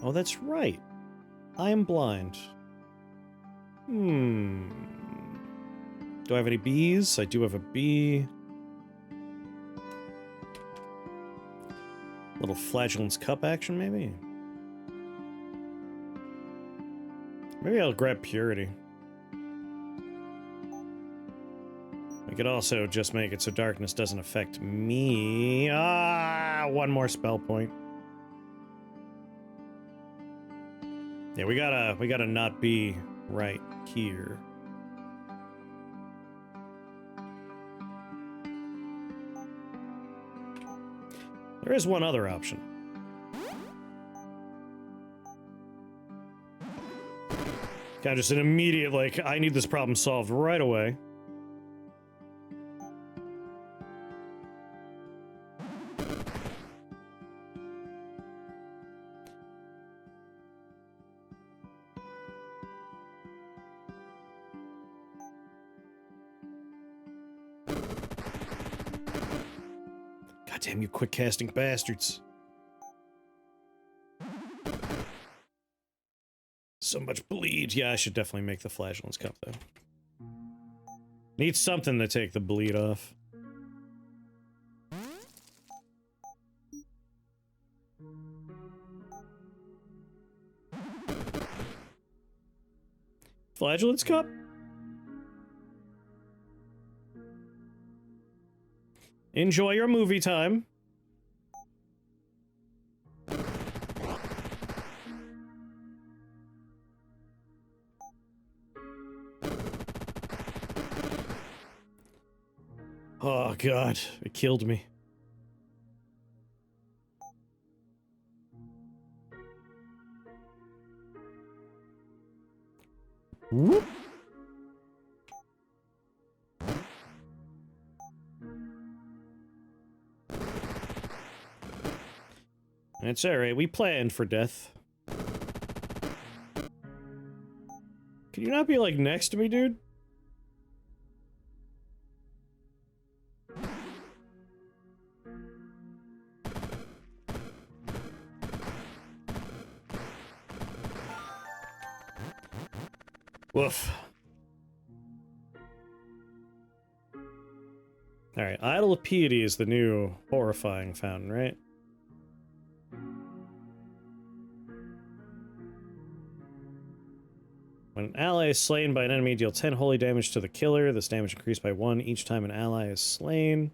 Oh, that's right. I am blind. Do I have any bees? I do have a bee. Little Flagellant's Cup action, maybe? Maybe I'll grab Purity. We could also just make it so darkness doesn't affect me. Ah, one more spell point. Yeah, we gotta not be right here. There is one other option. Kind of just an immediate, like, I need this problem solved right away. Goddamn you quick casting bastards. So much bleed. Yeah, I should definitely make the Flagellant's Cup, though. Need something to take the bleed off. Flagellant's Cup? Enjoy your movie time. Oh god, it killed me. Whoop. It's alright, we planned for death. Can you not be, like, next to me, dude? Woof. Alright, Idol of Piety is the new horrifying fountain, right? When an ally is slain by an enemy, deal 10 holy damage to the killer. This damage increased by 1 each time an ally is slain.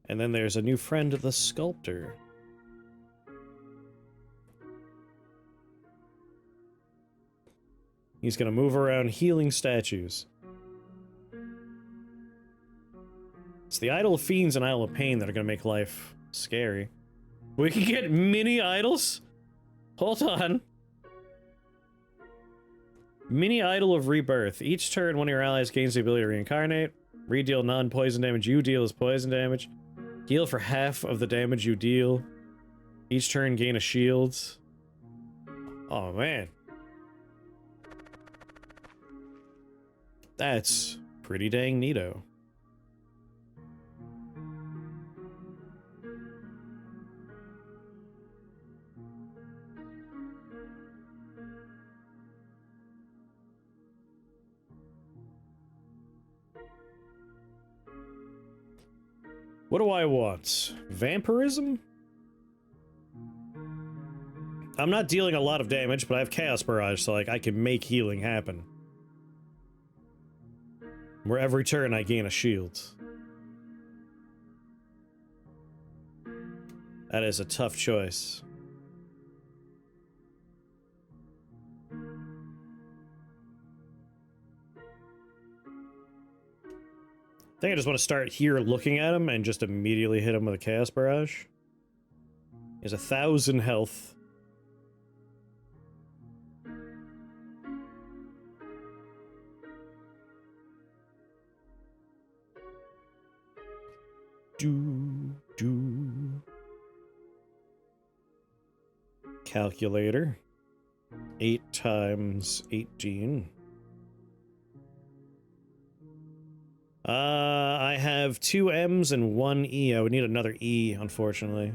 And then there's a new friend, the Sculptor. He's gonna move around healing statues. It's the Idol of Fiends and Idol of Pain that are gonna make life scary. We can get mini idols? Hold on. Mini Idol of Rebirth. Each turn, one of your allies gains the ability to reincarnate. Redeal non-poison damage you deal as poison damage. Heal for half of the damage you deal. Each turn, gain a shield. Oh, man. That's pretty dang neato. What do I want? Vampirism? I'm not dealing a lot of damage, but I have Chaos Barrage, so like I can make healing happen. Where every turn I gain a shield. That is a tough choice. I think I just want to start here looking at him and just immediately hit him with a Chaos Barrage. He has 1,000 health. Calculator. 8 times 18. I have 2 M's and 1 E. I would need another E, unfortunately.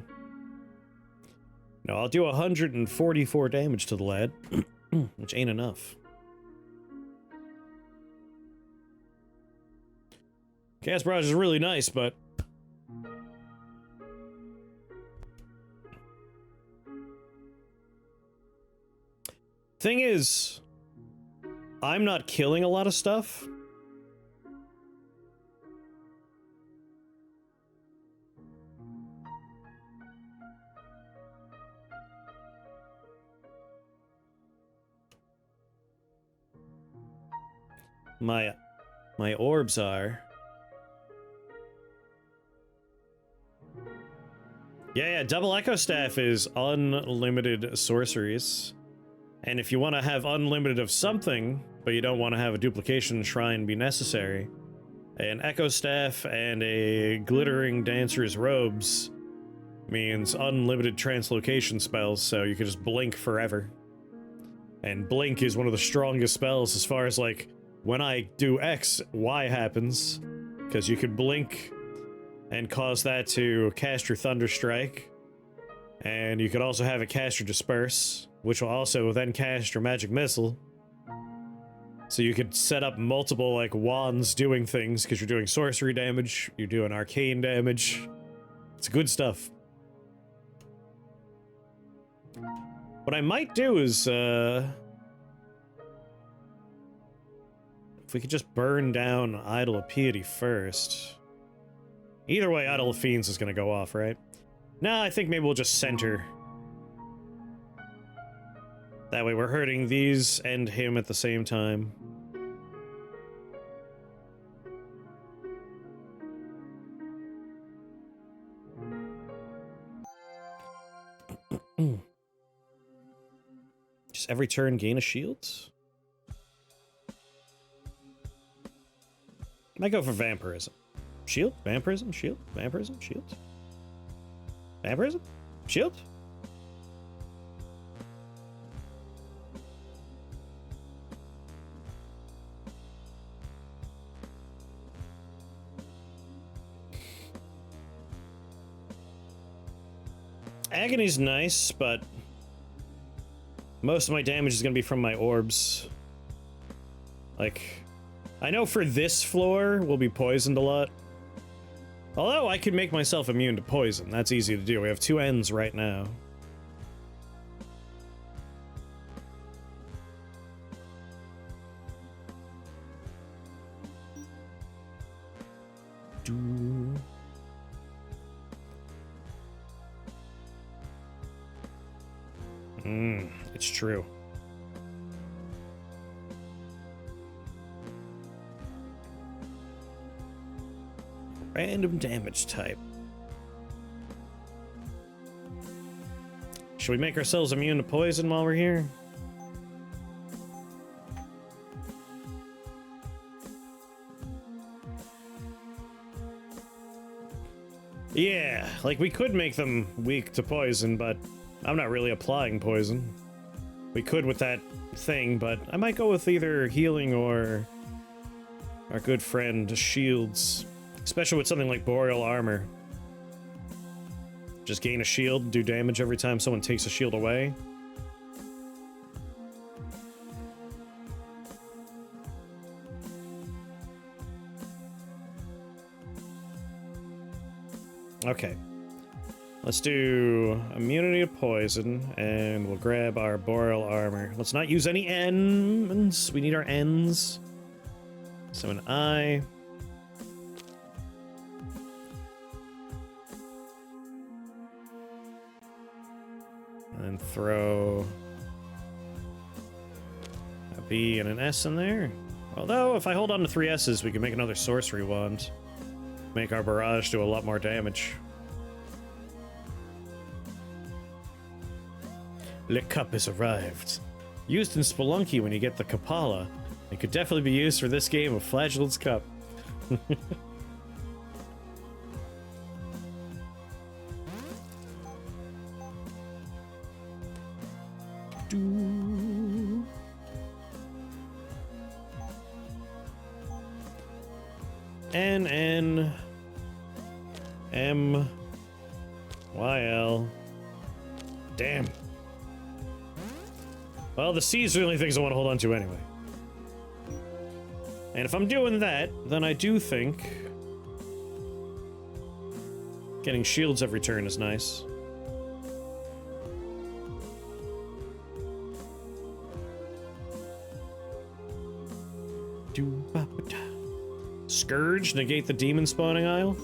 No, I'll do 144 damage to the lad, which ain't enough. Chaos Barrage is really nice, but... Thing is, I'm not killing a lot of stuff. My orbs are. Yeah, double Echo Staff is unlimited sorceries. And if you want to have unlimited of something, but you don't want to have a duplication shrine be necessary, an Echo Staff and a Glittering Dancer's Robes means unlimited translocation spells, so you can just blink forever. And blink is one of the strongest spells as far as, like, when I do X, Y happens, because you could blink and cause that to cast your Thunderstrike, and you could also have it cast your Disperse, which will also then cast your Magic Missile. So you could set up multiple, like, wands doing things, because you're doing sorcery damage, you're doing arcane damage. It's good stuff. What I might do is, if we could just burn down Idol of Piety first. Either way, Idol of Fiends is gonna go off, right? Nah, I think maybe we'll just center. That way we're hurting these and him at the same time. Just every turn gain a shield? Might go for Vampirism. Shield? Vampirism? Shield? Vampirism? Shield? Vampirism? Shield? Agony's nice, but most of my damage is going to be from my orbs. Like, I know for this floor, we'll be poisoned a lot. Although I could make myself immune to poison. That's easy to do. We have 2 N's right now. It's true. Random damage type. Should we make ourselves immune to poison while we're here? Yeah, like we could make them weak to poison, but I'm not really applying poison. We could with that thing, but I might go with either healing or our good friend shields. Especially with something like Boreal Armor. Just gain a shield, do damage every time someone takes a shield away. Okay. Let's do immunity to poison, and we'll grab our Boreal Armor. Let's not use any N's. We need our N's. So an I. And throw a B and an S in there. Although, if I hold on to 3 S's, we can make another sorcery wand. Make our barrage do a lot more damage. Le Cup has arrived. Used in Spelunky when you get the Kapala. It could definitely be used for this game of Flagellant's Cup. N N M Y L. Damn. Well, the C's are the only things I want to hold on to anyway. And if I'm doing that, then I do think getting shields every turn is nice. Scourge, negate the demon spawning isle.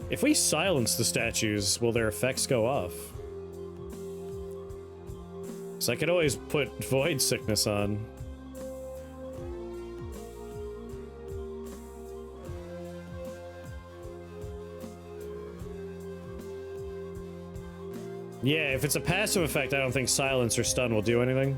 If we silence the statues, will their effects go off? So I could always put Void Sickness on. Yeah, if it's a passive effect, I don't think silence or stun will do anything.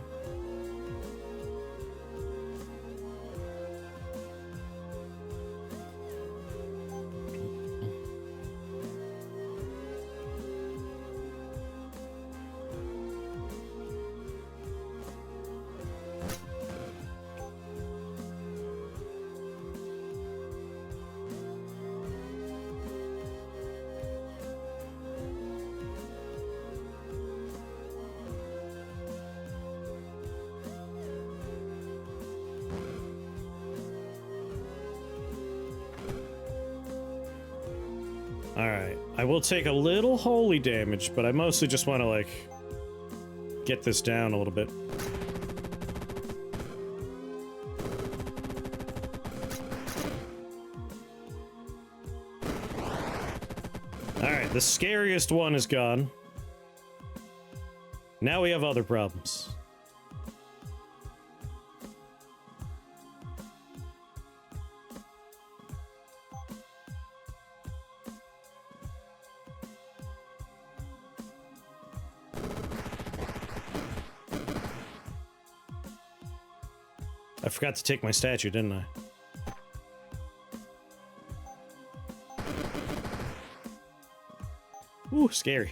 Alright, I will take a little holy damage, but I mostly just want to, like, get this down a little bit. Alright, the scariest one is gone. Now we have other problems. I forgot to take my statue, didn't I? Ooh, scary.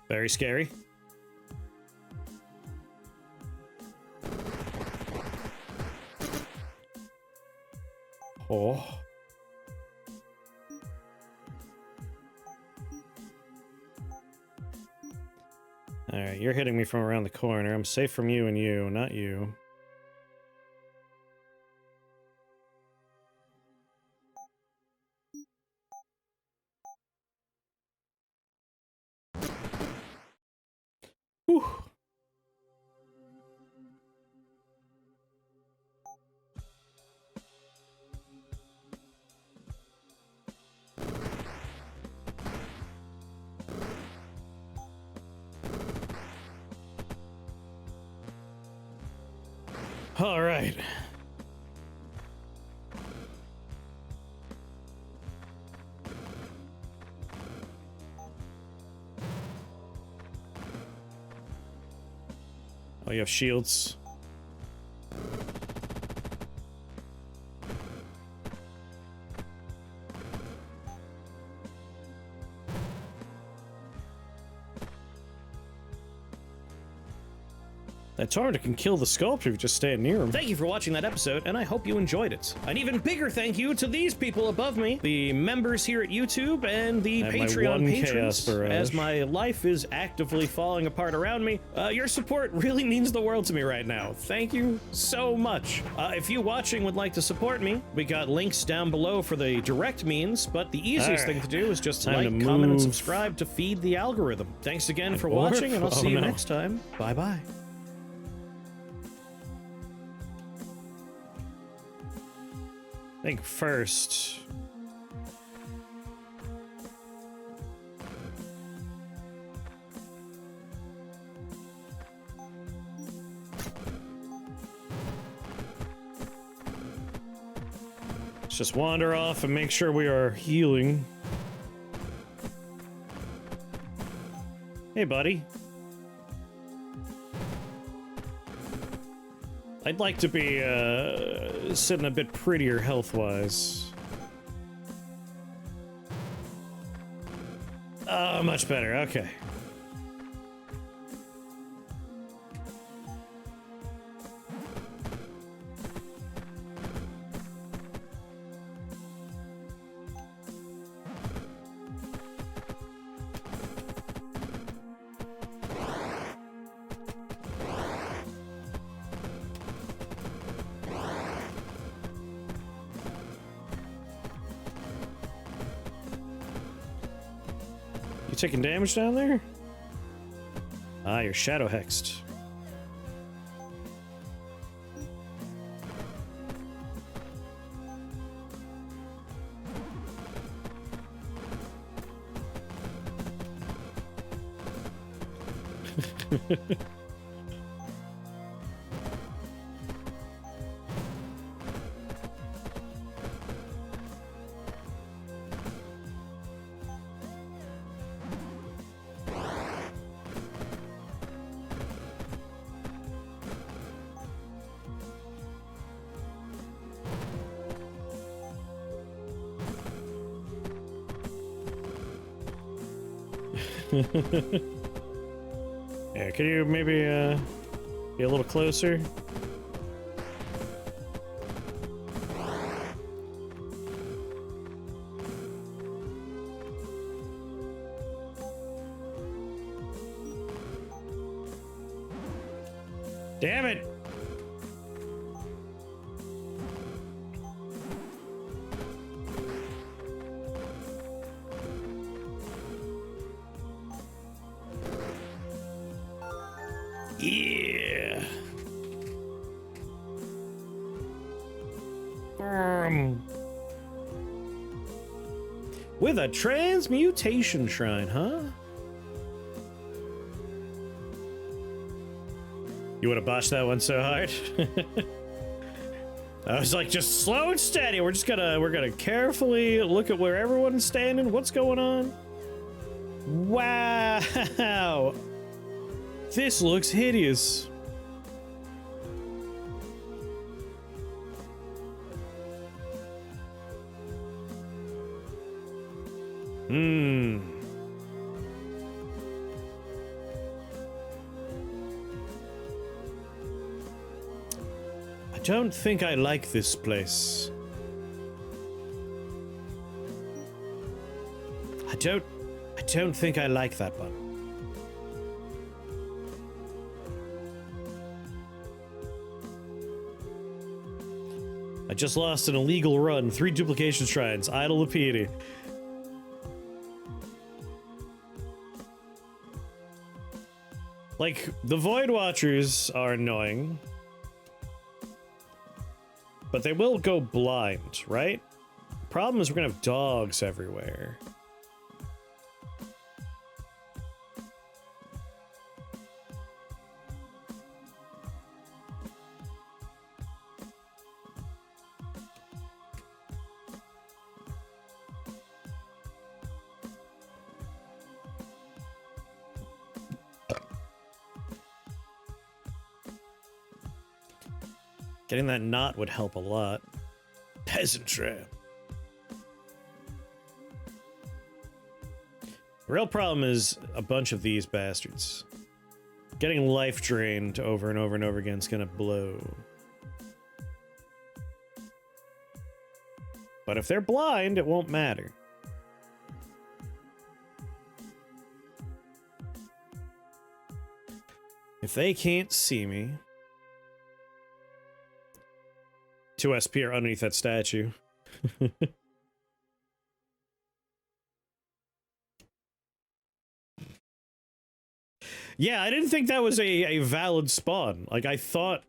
Very scary. Oh. Alright, you're hitting me from around the corner. I'm safe from you and you, not you. Whew. All right. Oh, you have shields. That Torrent can kill the sculpture if you just stay near him. Thank you for watching that episode, and I hope you enjoyed it. An even bigger thank you to these people above me, the members here at YouTube and the Patreon patrons, as my life is actively falling apart around me. Your support really means the world to me right now. Thank you so much. If you watching would like to support me, we got links down below for the direct means, but the easiest thing to do is just like, comment, and subscribe to feed the algorithm. Thanks again for watching, and I'll see you next time. Bye-bye. I think first... Let's just wander off and make sure we are healing. Hey, buddy. I'd like to be, sitting a bit prettier health-wise. Oh, much better, okay. You taking damage down there? Ah, you're shadow hexed. Yeah, can you maybe be a little closer? Damn it! Yeah. With a transmutation shrine, huh? You would have botched that one so hard. I was like, just slow and steady. We're gonna carefully look at where everyone's standing. What's going on? Wow. This looks hideous. I don't think I like this place. I don't think I like that one. I just lost an illegal run, 3 duplication shrines, idle of piety. Like, the Void Watchers are annoying, but they will go blind, right? Problem is we're gonna have dogs everywhere. Getting that knot would help a lot. Peasant trap. The real problem is a bunch of these bastards. Getting life drained over and over and over again is gonna blow. But if they're blind, it won't matter. If they can't see me... 2 SP are underneath that statue. Yeah, I didn't think that was a valid spawn. Like, I thought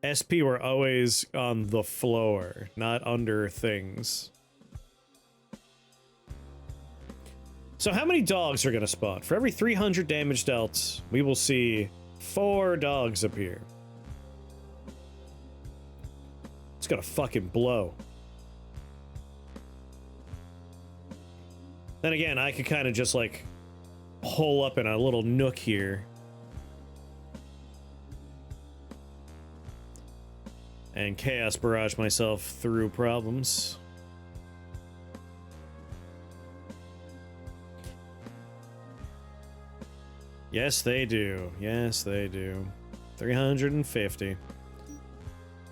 SP were always on the floor, not under things. So how many dogs are gonna spawn? For every 300 damage dealt, we will see 4 dogs appear. It's gonna fucking blow. Then again, I could kind of just like hole up in a little nook here. And chaos barrage myself through problems. Yes, they do. Yes, they do. 350.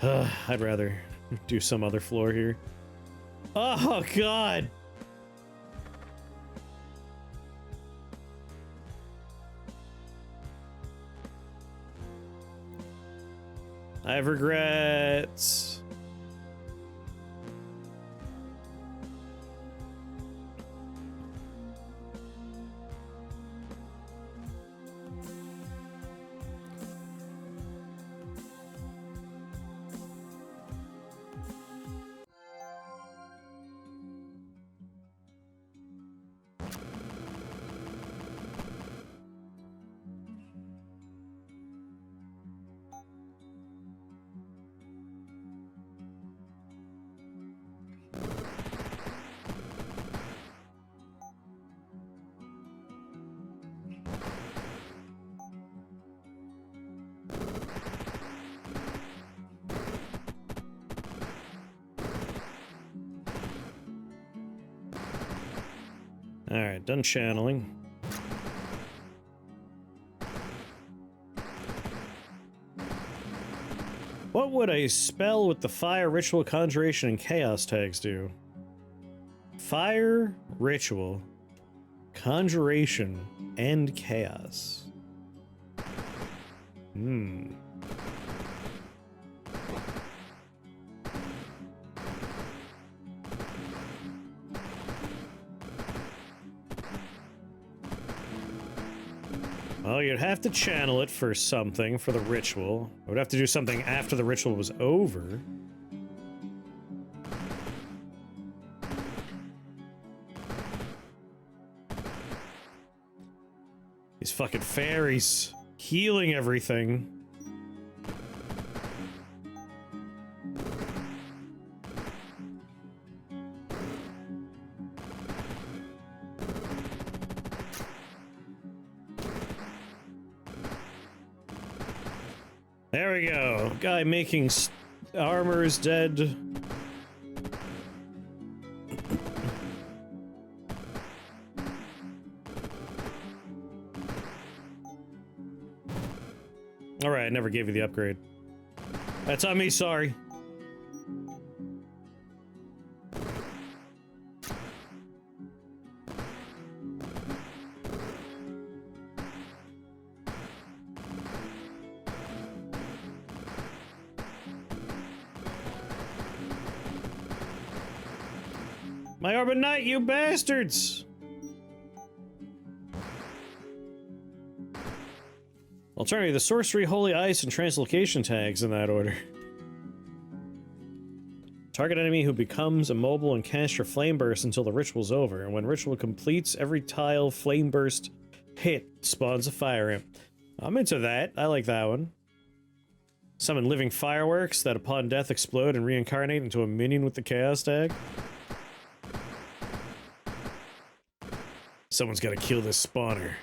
I'd rather do some other floor here. Oh, God! I have regrets. Alright, done channeling. What would a spell with the fire, ritual, conjuration, and chaos tags do? Fire, ritual, conjuration, and chaos. Well, you'd have to channel it for something, for the ritual. I would have to do something after the ritual was over. These fucking fairies healing everything. There we go. Guy making armor is dead. Alright, I never gave you the upgrade. That's on me, sorry. My orb at night, you bastards! Alternatively, the sorcery, holy ice, and translocation tags in that order. Target enemy who becomes immobile and cast your flame burst until the ritual's over. And when ritual completes, every tile flame burst hit spawns a fire imp. I'm into that. I like that one. Summon living fireworks that upon death explode and reincarnate into a minion with the chaos tag. Someone's gotta kill this spawner.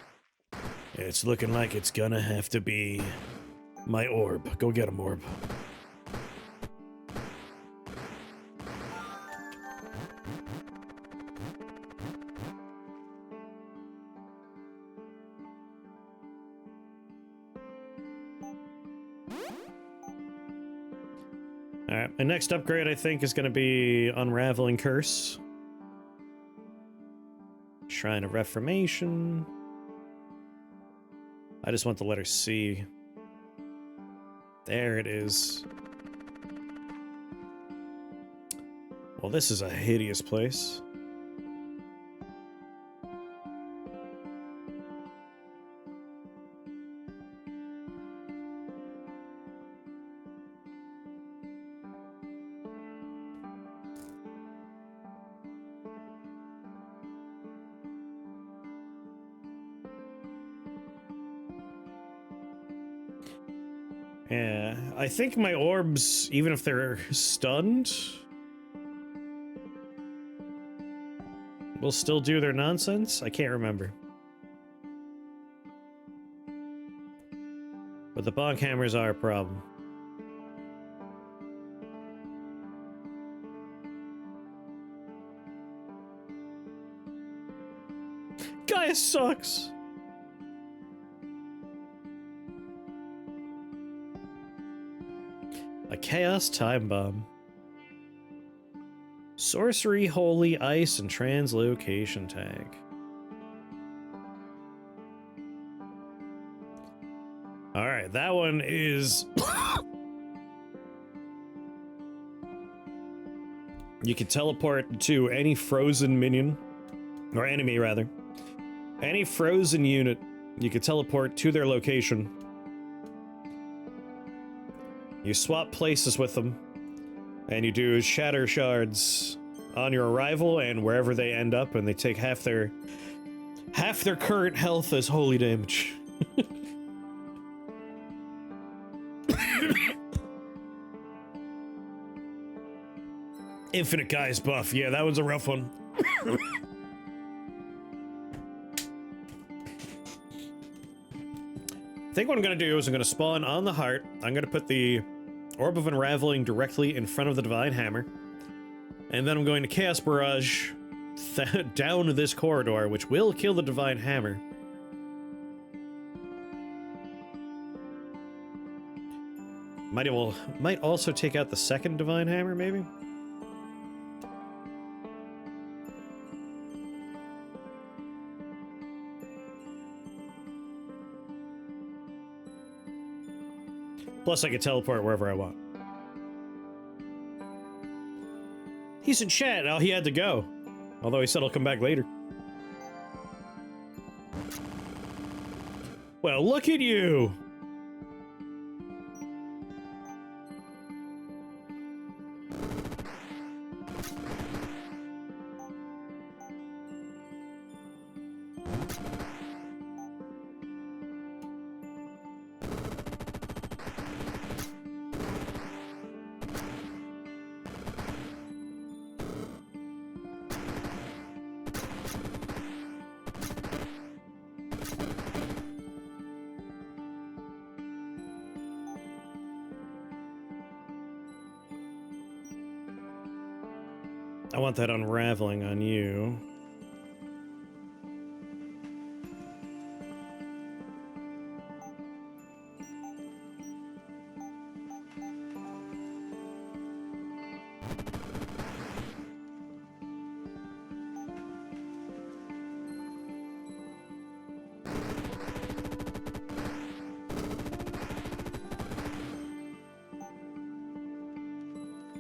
It's looking like it's gonna have to be my orb. Go get him, orb. Alright, my next upgrade I think is gonna be Unraveling Curse. Shrine of Reformation. I just want the letter C. There it is. Well, this is a hideous place. Yeah, I think my orbs, even if they're stunned, will still do their nonsense? I can't remember. But the bonk hammers are a problem. Guy sucks! A chaos time bomb. Sorcery, holy, ice, and translocation tag. Alright, that one is... You can teleport to any frozen minion, or enemy rather. Any frozen unit, you can teleport to their location. You swap places with them, and you do shatter shards on your arrival and wherever they end up, and they take half their current health as holy damage. Infinite Guy's buff. Yeah, that was a rough one. I think what I'm going to do is I'm going to spawn on the heart. I'm going to put the Orb of Unraveling directly in front of the Divine Hammer. And then I'm going to Chaos Barrage down this corridor, which will kill the Divine Hammer. Might also take out the second Divine Hammer, maybe? Plus, I can teleport wherever I want. He's in chat. Oh, he had to go. Although he said he'll come back later. Well, look at you! I want that unraveling on you.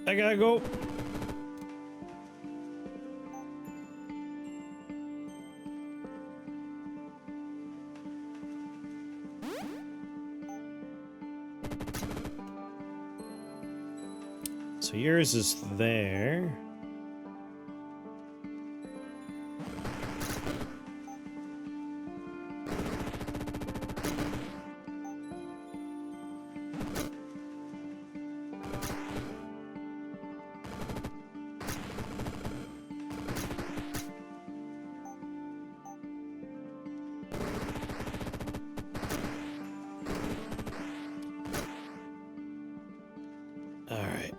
I gotta go. So yours is there.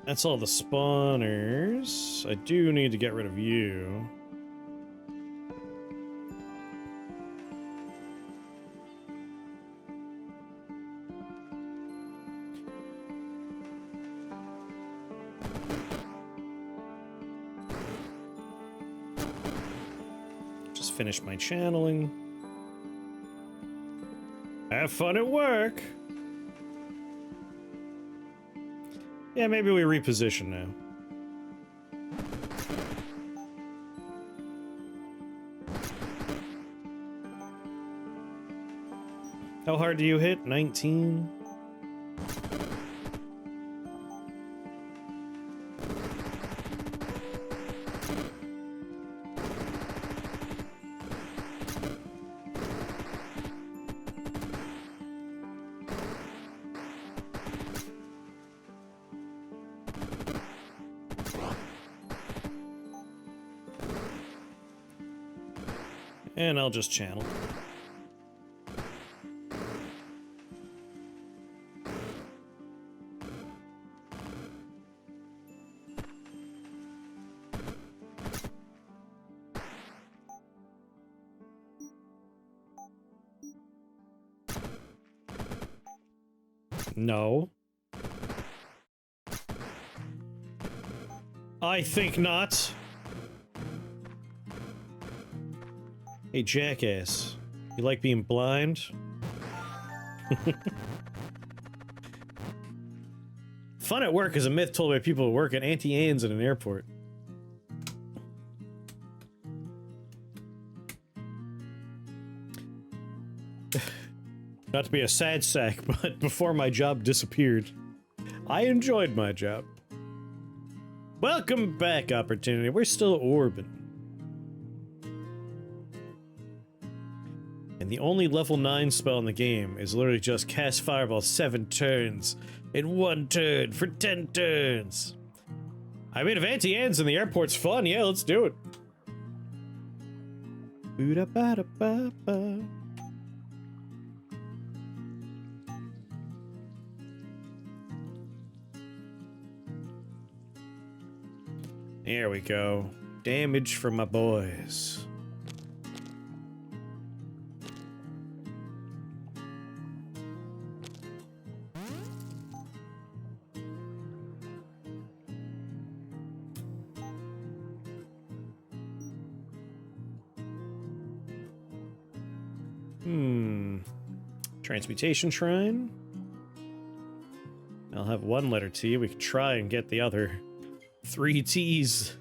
That's all the spawners. I do need to get rid of you. Just finish my channeling. Have fun at work. Yeah, maybe we reposition now. How hard do you hit? 19? And I'll just channel. No. I think not. Hey, jackass. You like being blind? Fun at work is a myth told by people who work at Auntie Anne's at an airport. Not to be a sad sack, but before my job disappeared, I enjoyed my job. Welcome back, Opportunity. We're still orbing. And the only level 9 spell in the game is literally just cast Fireball 7 turns in 1 turn for 10 turns. I mean, if Auntie Anne's in the airport's fun, yeah, let's do it. Boo-da-ba-da-ba-ba. There we go. Damage for my boys. Transmutation Shrine. I'll have 1 letter T. We could try and get the other 3 T's.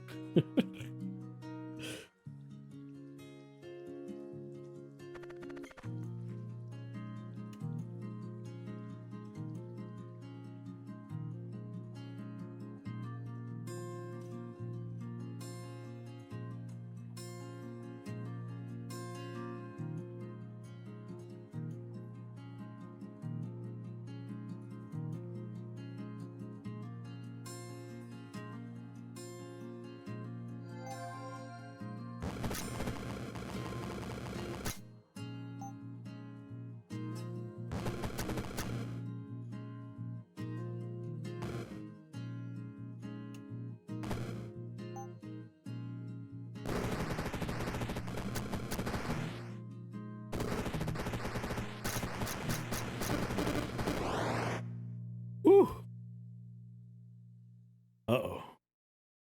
Uh-oh.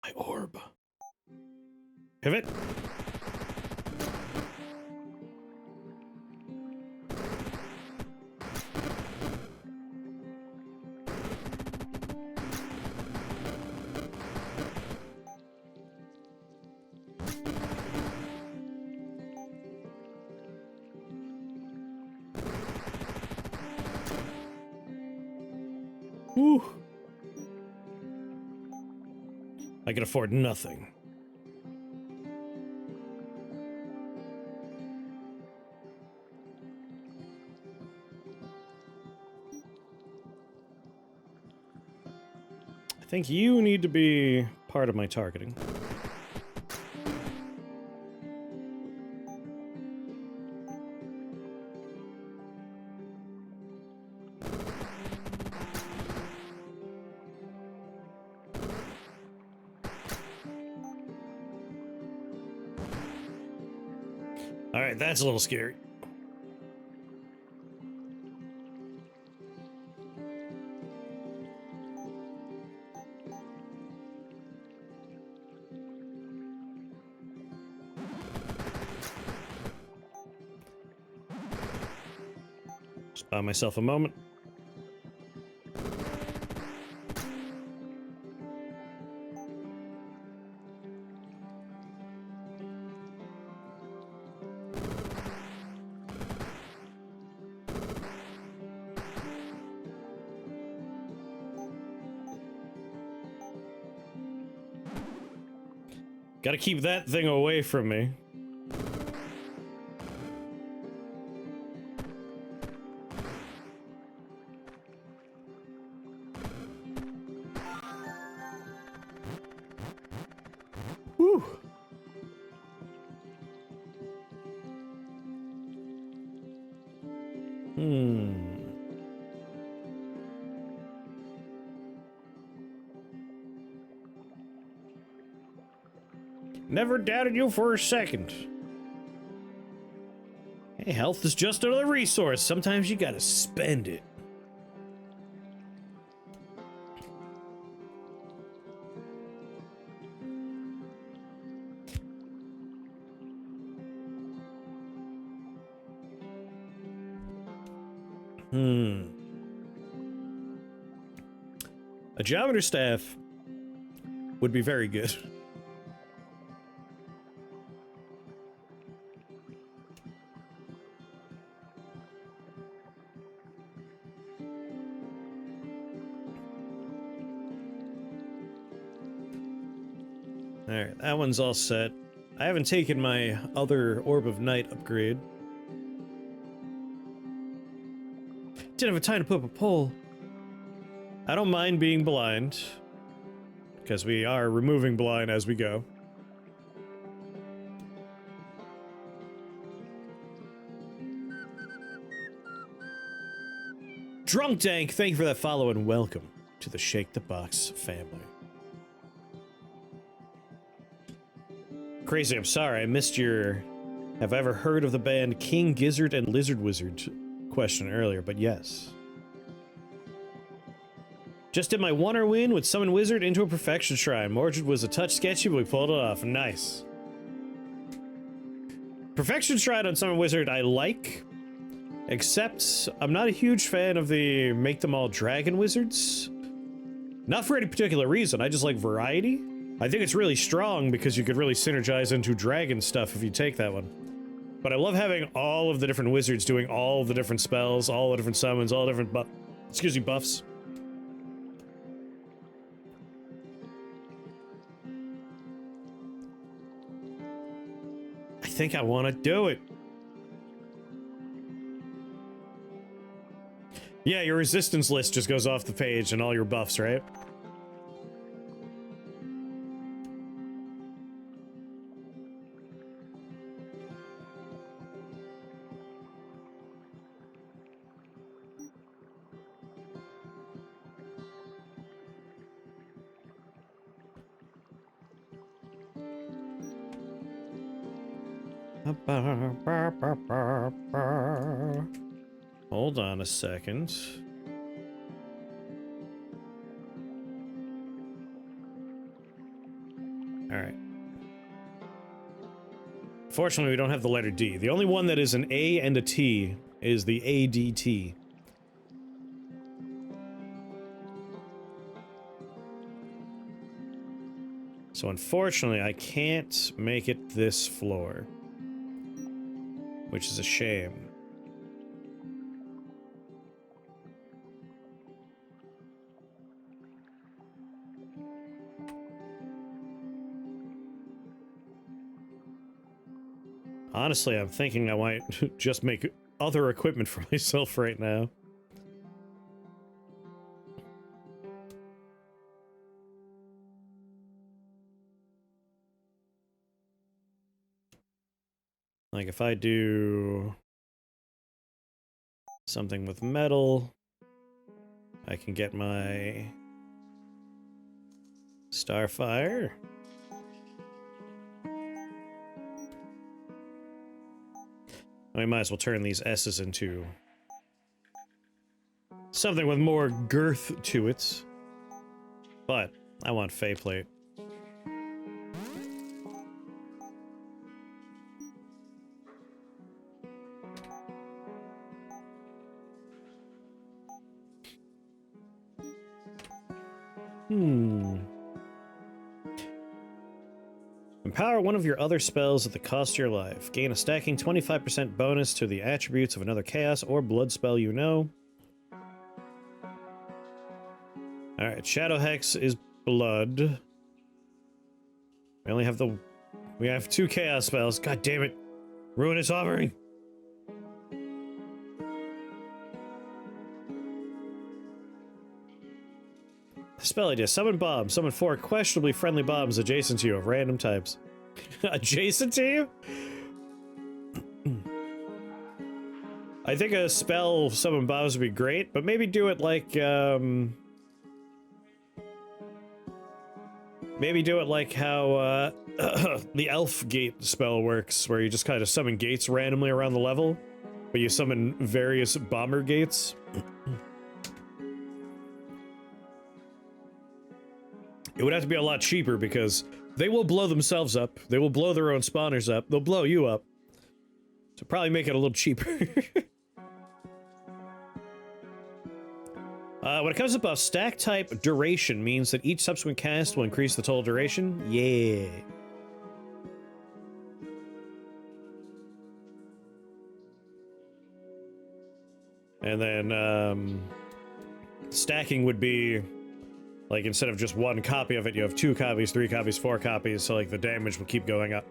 My orb. Pivot. Woo. I can afford nothing. I think you need to be part of my targeting. Alright, that's a little scary. Just buy myself a moment. Gotta keep that thing away from me. Whew. Never doubted you for a second. Hey, health is just another resource. Sometimes you gotta spend it. A geometer staff would be very good. Alright, that one's all set. I haven't taken my other Orb of Night upgrade. Didn't have time to put up a pole. I don't mind being blind, because we are removing blind as we go. Drunk Dank, thank you for that follow and welcome to the Shake the Box family. Crazy, I'm sorry, I missed your have I ever heard of the band King Gizzard and Lizard Wizard question earlier, but yes. Just did my Wonder win with Summon Wizard into a Perfection Shrine. Mordred was a touch sketchy, but we pulled it off. Nice. Perfection Shrine on Summon Wizard I like, except I'm not a huge fan of the make them all dragon wizards. Not for any particular reason, I just like variety. I think it's really strong because you could really synergize into dragon stuff if you take that one. But I love having all of the different wizards doing all of the different spells, all the different summons, all different buffs. I think I want to do it. Yeah, your resistance list just goes off the page and all your buffs, right? Hold on a second. All right. Fortunately, we don't have the letter D. The only one that is an A and a T is the ADT. So unfortunately, I can't make it this floor, which is a shame. Honestly, I'm thinking I might just make other equipment for myself right now. Like if I do something with metal, I can get my Starfire. I might as well turn these S's into something with more girth to it. But I want Fey Plate. Empower one of your other spells at the cost of your life. Gain a stacking 25% bonus to the attributes of another chaos or blood spell you know. Alright, Shadow Hex is blood. We have 2 chaos spells. God damn it. Ruinous Offering. Spell idea. Summon bombs. Summon 4 questionably friendly bombs adjacent to you of random types. Adjacent to you? I think a spell summon bombs would be great, but maybe do it like Maybe do it like how the elf gate spell works, where you just kind of summon gates randomly around the level, but you summon various bomber gates. It would have to be a lot cheaper because they will blow themselves up. They will blow their own spawners up. They'll blow you up. So probably make it a little cheaper. When it comes to buff, stack type duration means that each subsequent cast will increase the total duration. Yeah. And then, stacking would be, like, instead of just one copy of it, you have 2 copies, 3 copies, 4 copies, so, like, the damage will keep going up.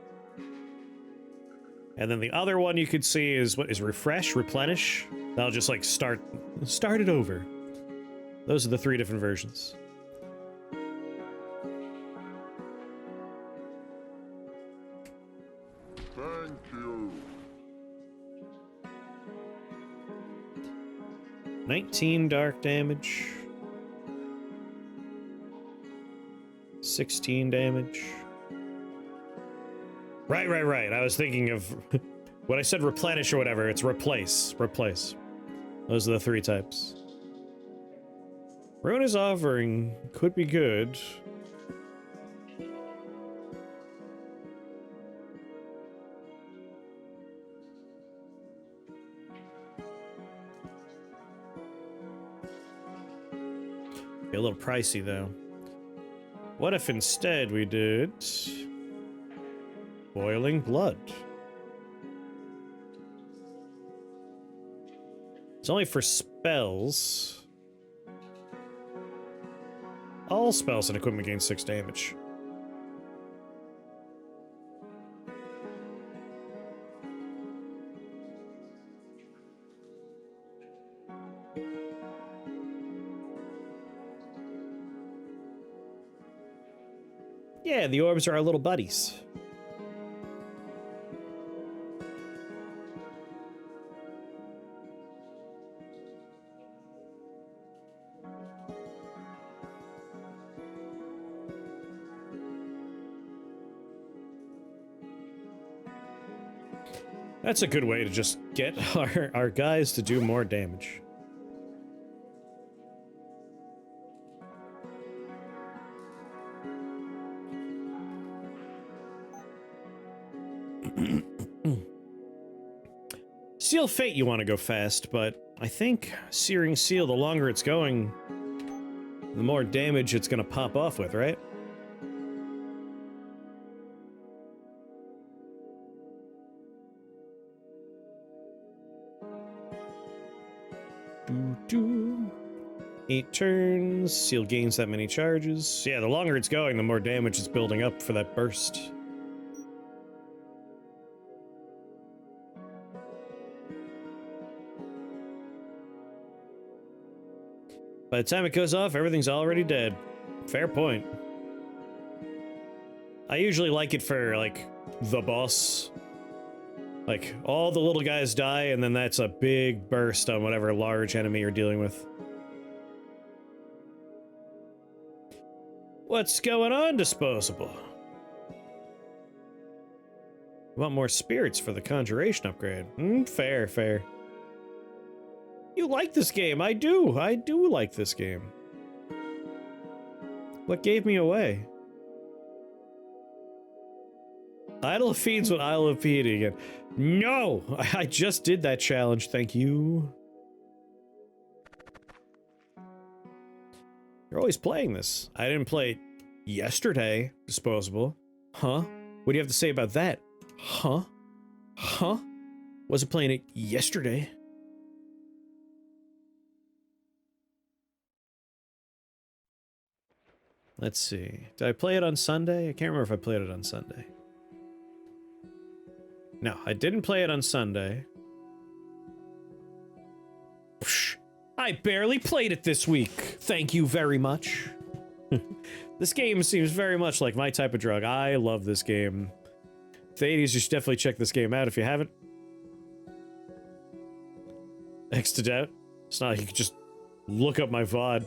And then the other one you could see is, what is refresh, replenish? That'll just, like, start it over. Those are the 3 different versions. Thank you. 19 dark damage. 16 damage. Right. I was thinking of when I said replenish or whatever, it's replace. Replace. Those are the 3 types. Runa's offering could be good. Be a little pricey though. What if instead we did boiling blood? It's only for spells. All spells and equipment gain 6 damage. Yeah, the orbs are our little buddies. That's a good way to just get our guys to do more damage. Seal Fate you want to go fast, but I think Searing Seal, the longer it's going, the more damage it's going to pop off with, right? Doo-doo. 8 turns, Seal gains that many charges. Yeah, the longer it's going, the more damage it's building up for that burst. By the time it goes off, everything's already dead. Fair point. I usually like it for, like, the boss. Like, all the little guys die, and then that's a big burst on whatever large enemy you're dealing with. What's going on, Disposable? Want more spirits for the Conjuration upgrade? Fair, fair. You like this game. I do like this game. What gave me away? Idle of Fiends with Isle of Piety again. No! I just did that challenge, thank you. You're always playing this. I didn't play it yesterday, Disposable. Huh? What do you have to say about that? Huh? Huh? Wasn't playing it yesterday. Let's see. Did I play it on Sunday? I can't remember if I played it on Sunday. No, I didn't play it on Sunday. Psh, I barely played it this week. Thank you very much. This game seems very much like my type of drug. I love this game. Thades, you should definitely check this game out if you haven't. X to doubt. It's not like you could just look up my VOD.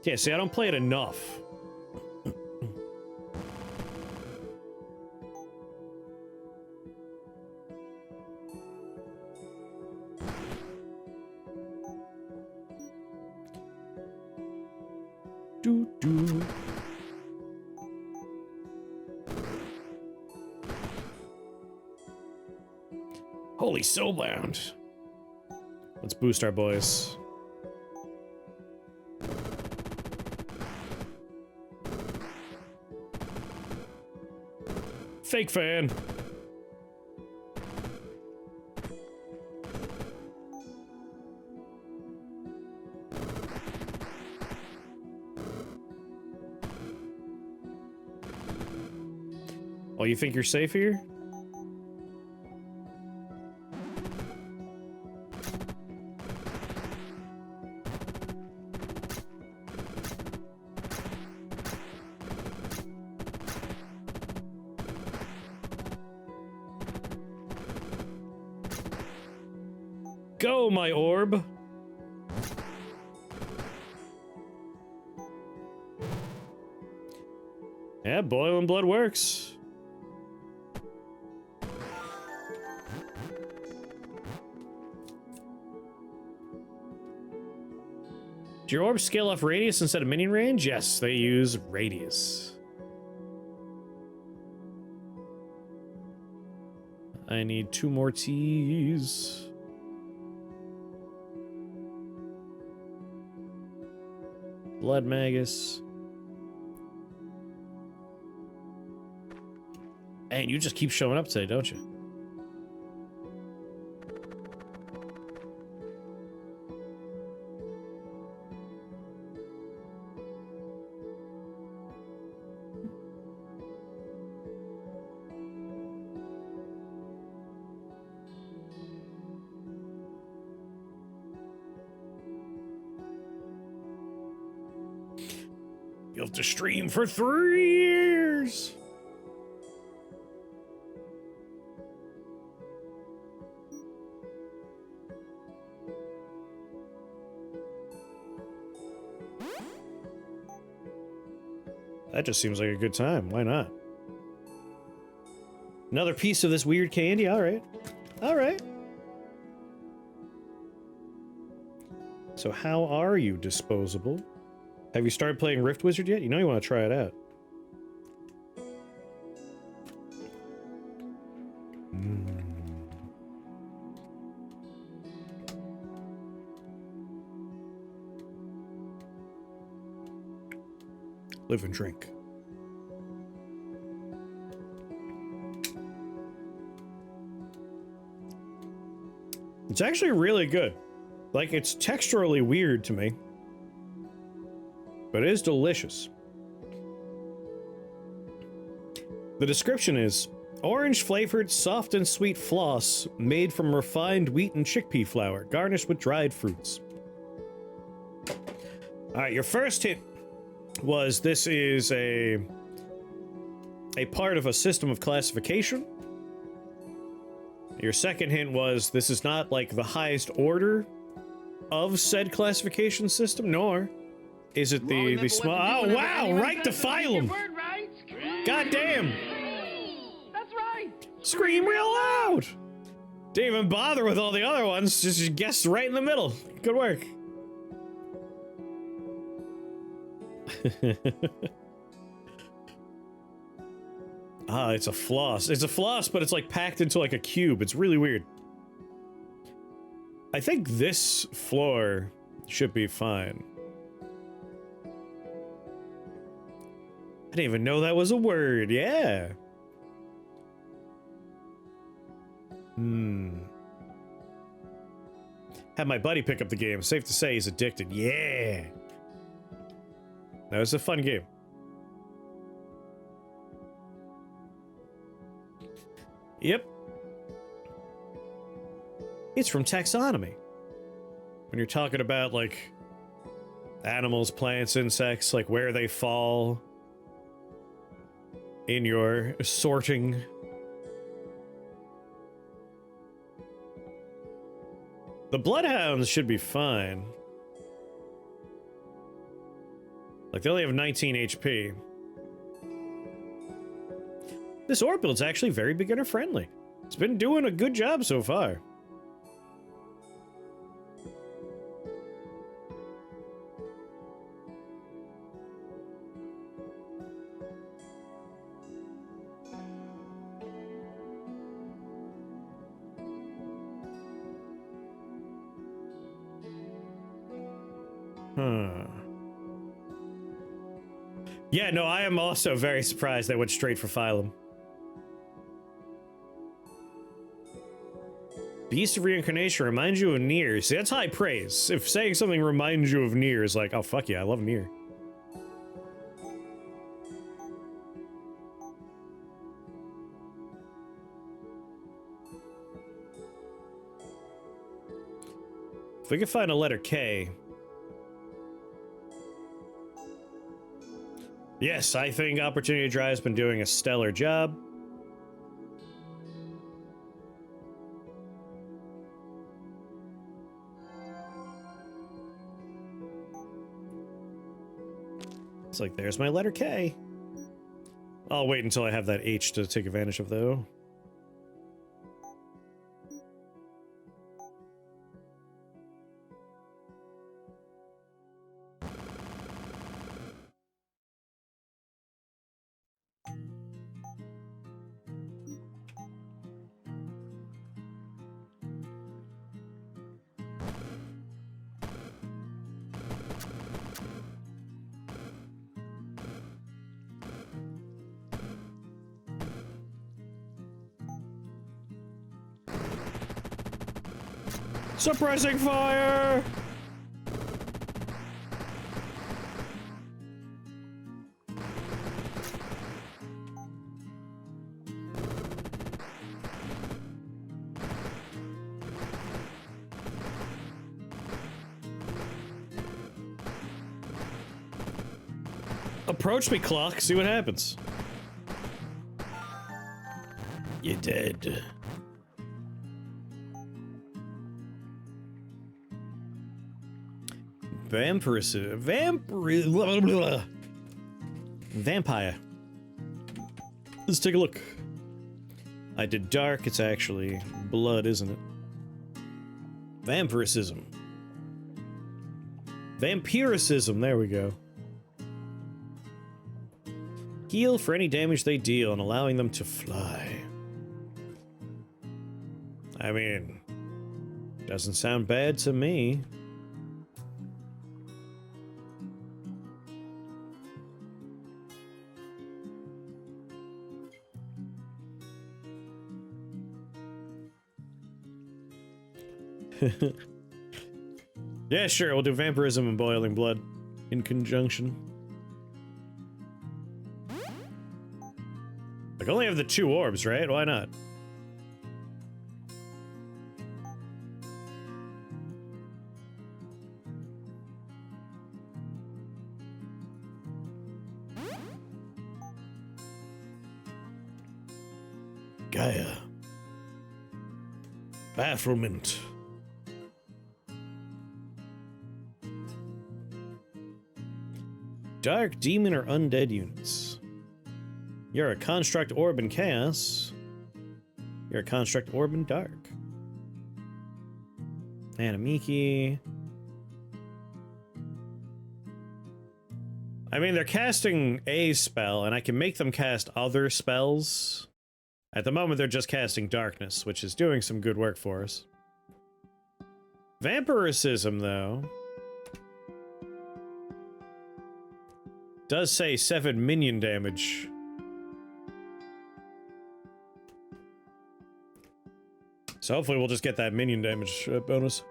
Yeah, see, I don't play it enough. Do. Holy soulbound. Let's boost our boys. Fake fan. Oh, you think you're safe here? Go, my orb! Yeah, boiling blood works. Do your orbs scale off radius instead of minion range? Yes, they use radius. I need 2 more T's. Blood Magus. And you just keep showing up today, don't you? You'll have to stream for 3 years. That just seems like a good time. Why not? Another piece of this weird candy. All right. All right. So how are you, disposable? Have you started playing Rift Wizard yet? You know you want to try it out. Live and drink. It's actually really good. Like, it's texturally weird to me, but it is delicious. The description is orange-flavored, soft and sweet floss made from refined wheat and chickpea flour, garnished with dried fruits. All right, your first hint was this is a part of a system of classification. Your second hint was this is not like the highest order of said classification system, nor is it the small. Oh wow! Right to phylum. God damn! That's right. Scream real loud. Didn't even bother with all the other ones. Just guessed right in the middle. Good work. Ah, it's a floss. It's a floss, but it's like packed into like a cube. It's really weird. I think this floor should be fine. I didn't even know that was a word. Yeah. Had my buddy pick up the game. Safe to say he's addicted. Yeah. That was a fun game. Yep. It's from taxonomy. When you're talking about, like, animals, plants, insects, like where they fall in your sorting. The bloodhounds should be fine. Like, they only have 19 HP. This orb build's actually very beginner friendly. It's been doing a good job so far. Yeah, no, I am also very surprised they went straight for Phylum. Beast of Reincarnation reminds you of Nier. See, that's high praise. If saying something reminds you of Nier is like, oh fuck yeah, I love Nier. If we could find a letter K. Yes, I think Opportunity Dry has been doing a stellar job. It's like, there's my letter K. I'll wait until I have that H to take advantage of, though. Suppressing fire! Approach me, clock. See what happens. You're dead. Vampire. Let's take a look. I did dark. It's actually blood, isn't it? Vampiricism. Vampiricism. There we go. Heal for any damage they deal and allowing them to fly. I mean, doesn't sound bad to me. Yeah, sure, we'll do vampirism and boiling blood in conjunction. Like, I only have the 2 orbs, right? Why not? Gaia. Bafflement. Dark, demon, or undead units. You're a construct orb in chaos. You're a construct orb in dark. Anamiki. I mean, they're casting a spell, and I can make them cast other spells. At the moment, they're just casting darkness, which is doing some good work for us. Vampiricism, though, does say 7 minion damage. So hopefully we'll just get that minion damage bonus.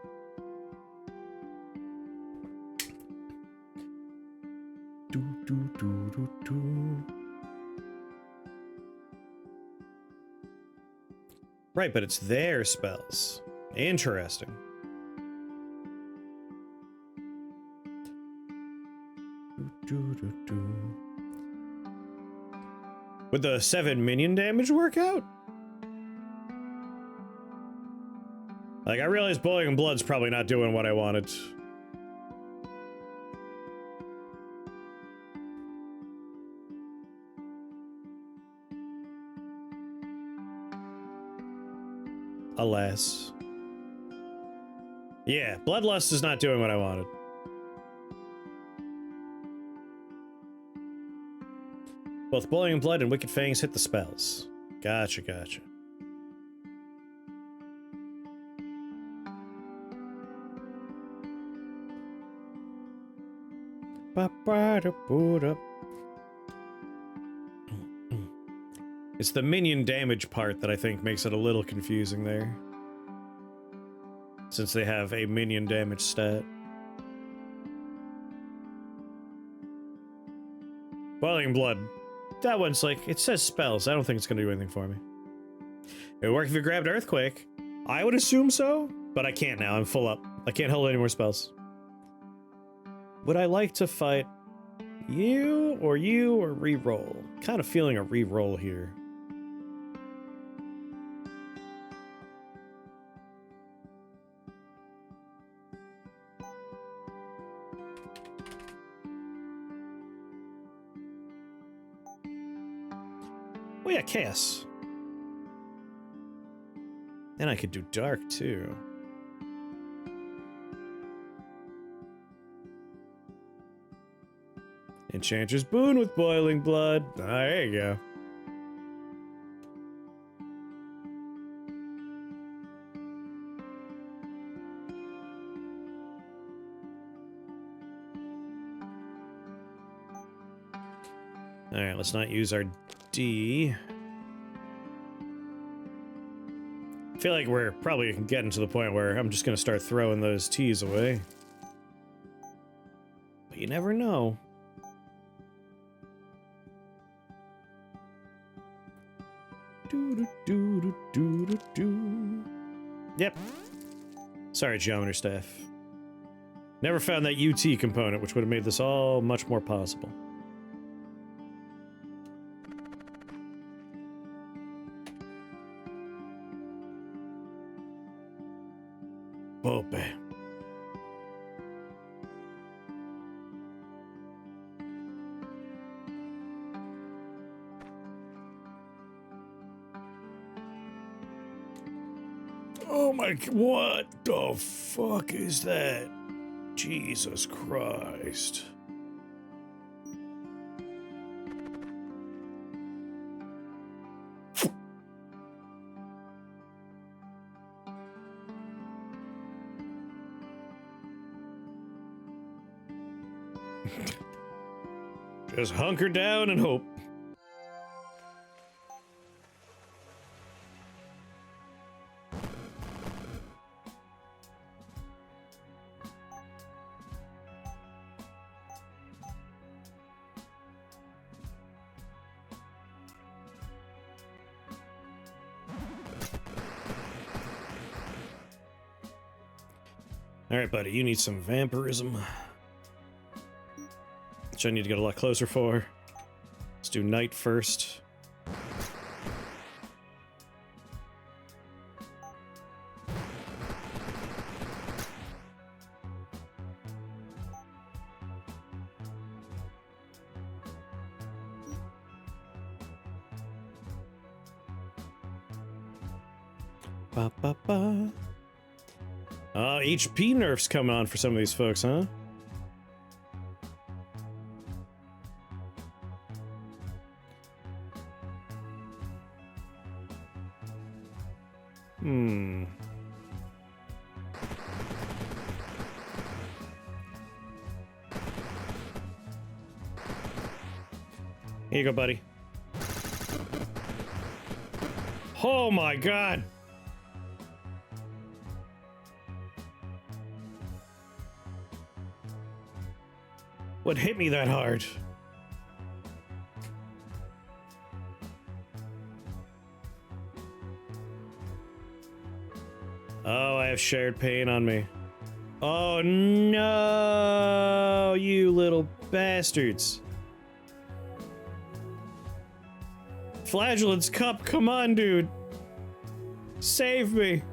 Right, but it's their spells. Interesting. Would the 7 minion damage work out? Like, I realize Boiling and Blood's probably not doing what I wanted. alas. Yeah, Bloodlust is not doing what I wanted. Both Boiling Blood and Wicked Fangs hit the spells. Gotcha, gotcha. It's the minion damage part that I think makes it a little confusing there. Since they have a minion damage stat. Boiling Blood. That one's like, it says spells. I don't think it's going to do anything for me. It would work if you grabbed Earthquake. I would assume so, but I can't now. I'm full up. I can't hold any more spells. Would I like to fight you or re-roll? Kind of feeling a re-roll here. Oh yeah, Chaos. And I could do Dark too. Enchanter's Boon with Boiling Blood. Ah, there you go. Alright, let's not use our D. I feel like we're probably getting to the point where I'm just going to start throwing those T's away. But you never know. Yep. Sorry, Geometer Staff. Never found that UT component, which would have made this all much more possible. Bope. Oh my, what the fuck is that? Jesus Christ. Just hunker down and hope. All right, buddy, you need some vampirism. Which I need to get a lot closer for. Let's do night first. Ba, ba, ba. HP nerfs coming on for some of these folks, huh? Here you go, buddy. Oh my god! What hit me that hard? Oh, I have shared pain on me. Oh no, you little bastards. Flagellant's Cup, come on, dude. Save me.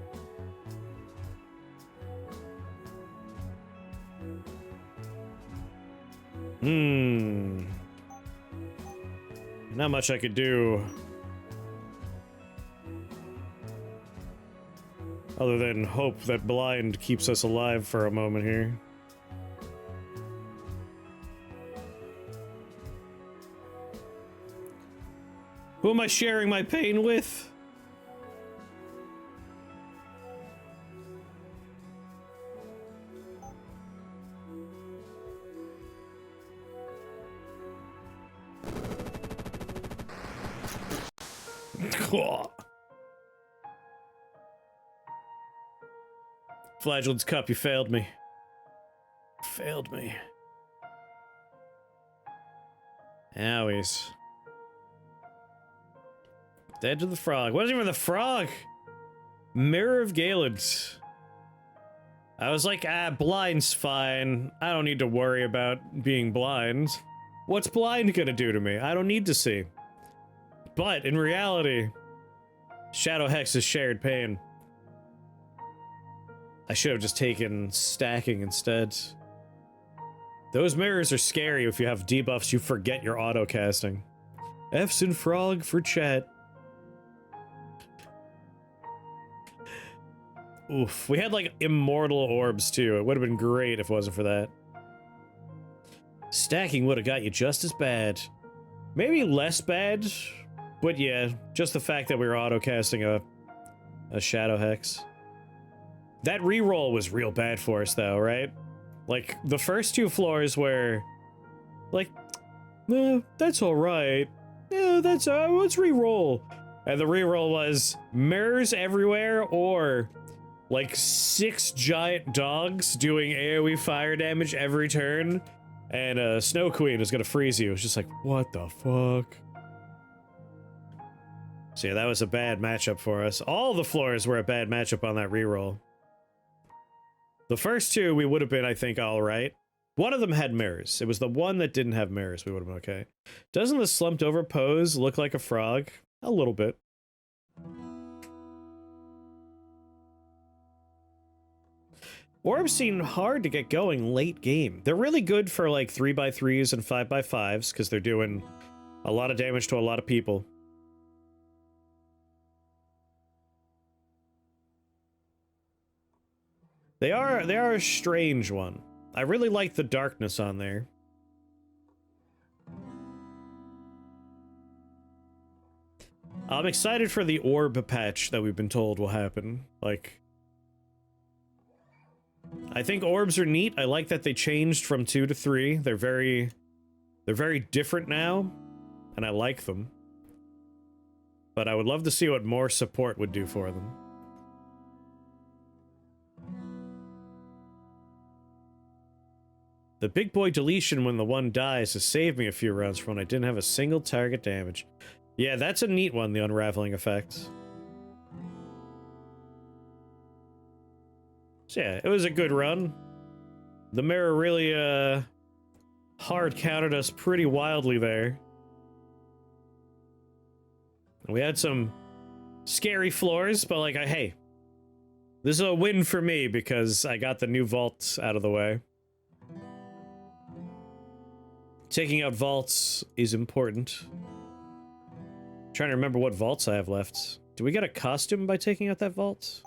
Not much I could do. Other than hope that blind keeps us alive for a moment here. Who am I sharing my pain with? Flagellant's Cup, you failed me. Failed me. Owies. Dead to the frog. Wasn't even the frog! Mirror of Galen's. I was like, blind's fine. I don't need to worry about being blind. What's blind gonna do to me? I don't need to see. But, in reality, Shadow Hex is shared pain. I should have just taken stacking instead. Those mirrors are scary. If you have debuffs, you forget your auto-casting. F's and frog for chat. Oof. We had, like, immortal orbs, too. It would have been great if it wasn't for that. Stacking would have got you just as bad. Maybe less bad, but yeah, just the fact that we were auto-casting a Shadow Hex. That reroll was real bad for us, though, right? Like, the first two floors were, like, that's alright. Yeah, that's, let's reroll. And the reroll was mirrors everywhere, or, like, 6 giant dogs doing AoE fire damage every turn, and Snow Queen is gonna freeze you. It's just like, what the fuck? So yeah, that was a bad matchup for us. All the floors were a bad matchup on that reroll. The first two, we would have been, I think, alright. One of them had mirrors. It was the one that didn't have mirrors we would have been okay. Doesn't the slumped over pose look like a frog? A little bit. Orbs seem hard to get going late game. They're really good for like 3x3s and 5x5s because they're doing a lot of damage to a lot of people. They are a strange one. I really like the darkness on there. I'm excited for the orb patch that we've been told will happen. Like, I think orbs are neat. I like that they changed from 2 to 3. They're very different now, and I like them. But I would love to see what more support would do for them. The big boy deletion when the one dies has saved me a few rounds from when I didn't have a single target damage. Yeah, that's a neat one, the unraveling effect. So yeah, it was a good run. The mirror really, hard countered us pretty wildly there. We had some scary floors, but like, hey, this is a win for me because I got the new vault out of the way. Taking out vaults is important. Trying to remember what vaults I have left. Do we get a costume by taking out that vault?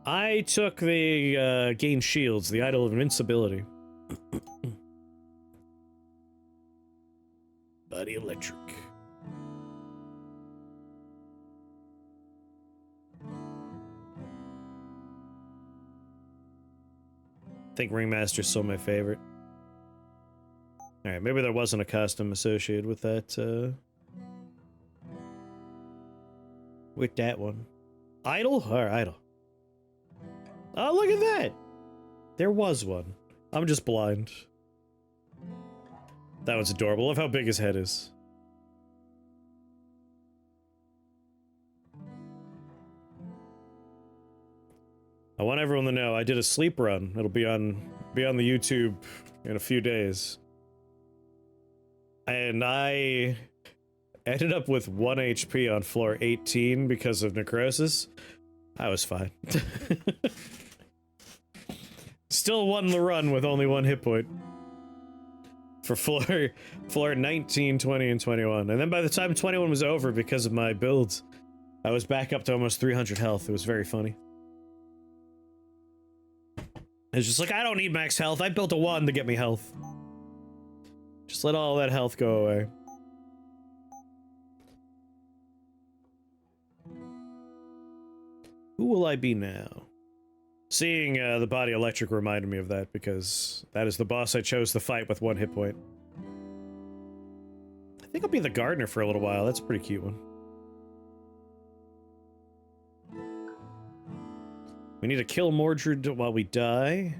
I took the gain shields, the idol of invincibility. Buddy electric. I think Ringmaster's still my favorite. Alright, maybe there wasn't a costume associated with that, with that one. Idol? Alright, idol. Oh, look at that! There was one. I'm just blind. That was adorable. Love how big his head is. I want everyone to know I did a sleep run. It'll be on the YouTube in a few days. And I ended up with 1 HP on floor 18 because of necrosis. I was fine. still won the run with only 1 hit point. For floor 19, 20, and 21. And then by the time 21 was over, because of my builds, I was back up to almost 300 health. It was very funny. It's just like, I don't need max health. I built a 1 to get me health. Just let all that health go away. Who will I be now? Seeing the body electric reminded me of that, because that is the boss I chose to fight with 1 hit point. I think I'll be the gardener for a little while. That's a pretty cute one. We need to kill Mordred while we die.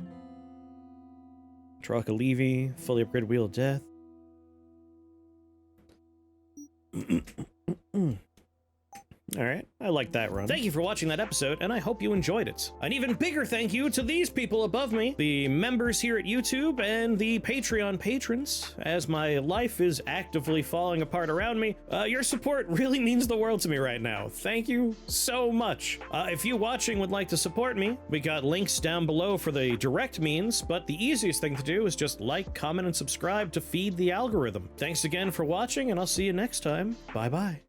Draw a Levy, fully upgraded Wheel of Death. Alright, I like that run. Thank you for watching that episode, and I hope you enjoyed it. An even bigger thank you to these people above me, the members here at YouTube, and the Patreon patrons. As my life is actively falling apart around me, your support really means the world to me right now. Thank you so much. If you watching would like to support me, we got links down below for the direct means, but the easiest thing to do is just like, comment, and subscribe to feed the algorithm. Thanks again for watching, and I'll see you next time. Bye-bye.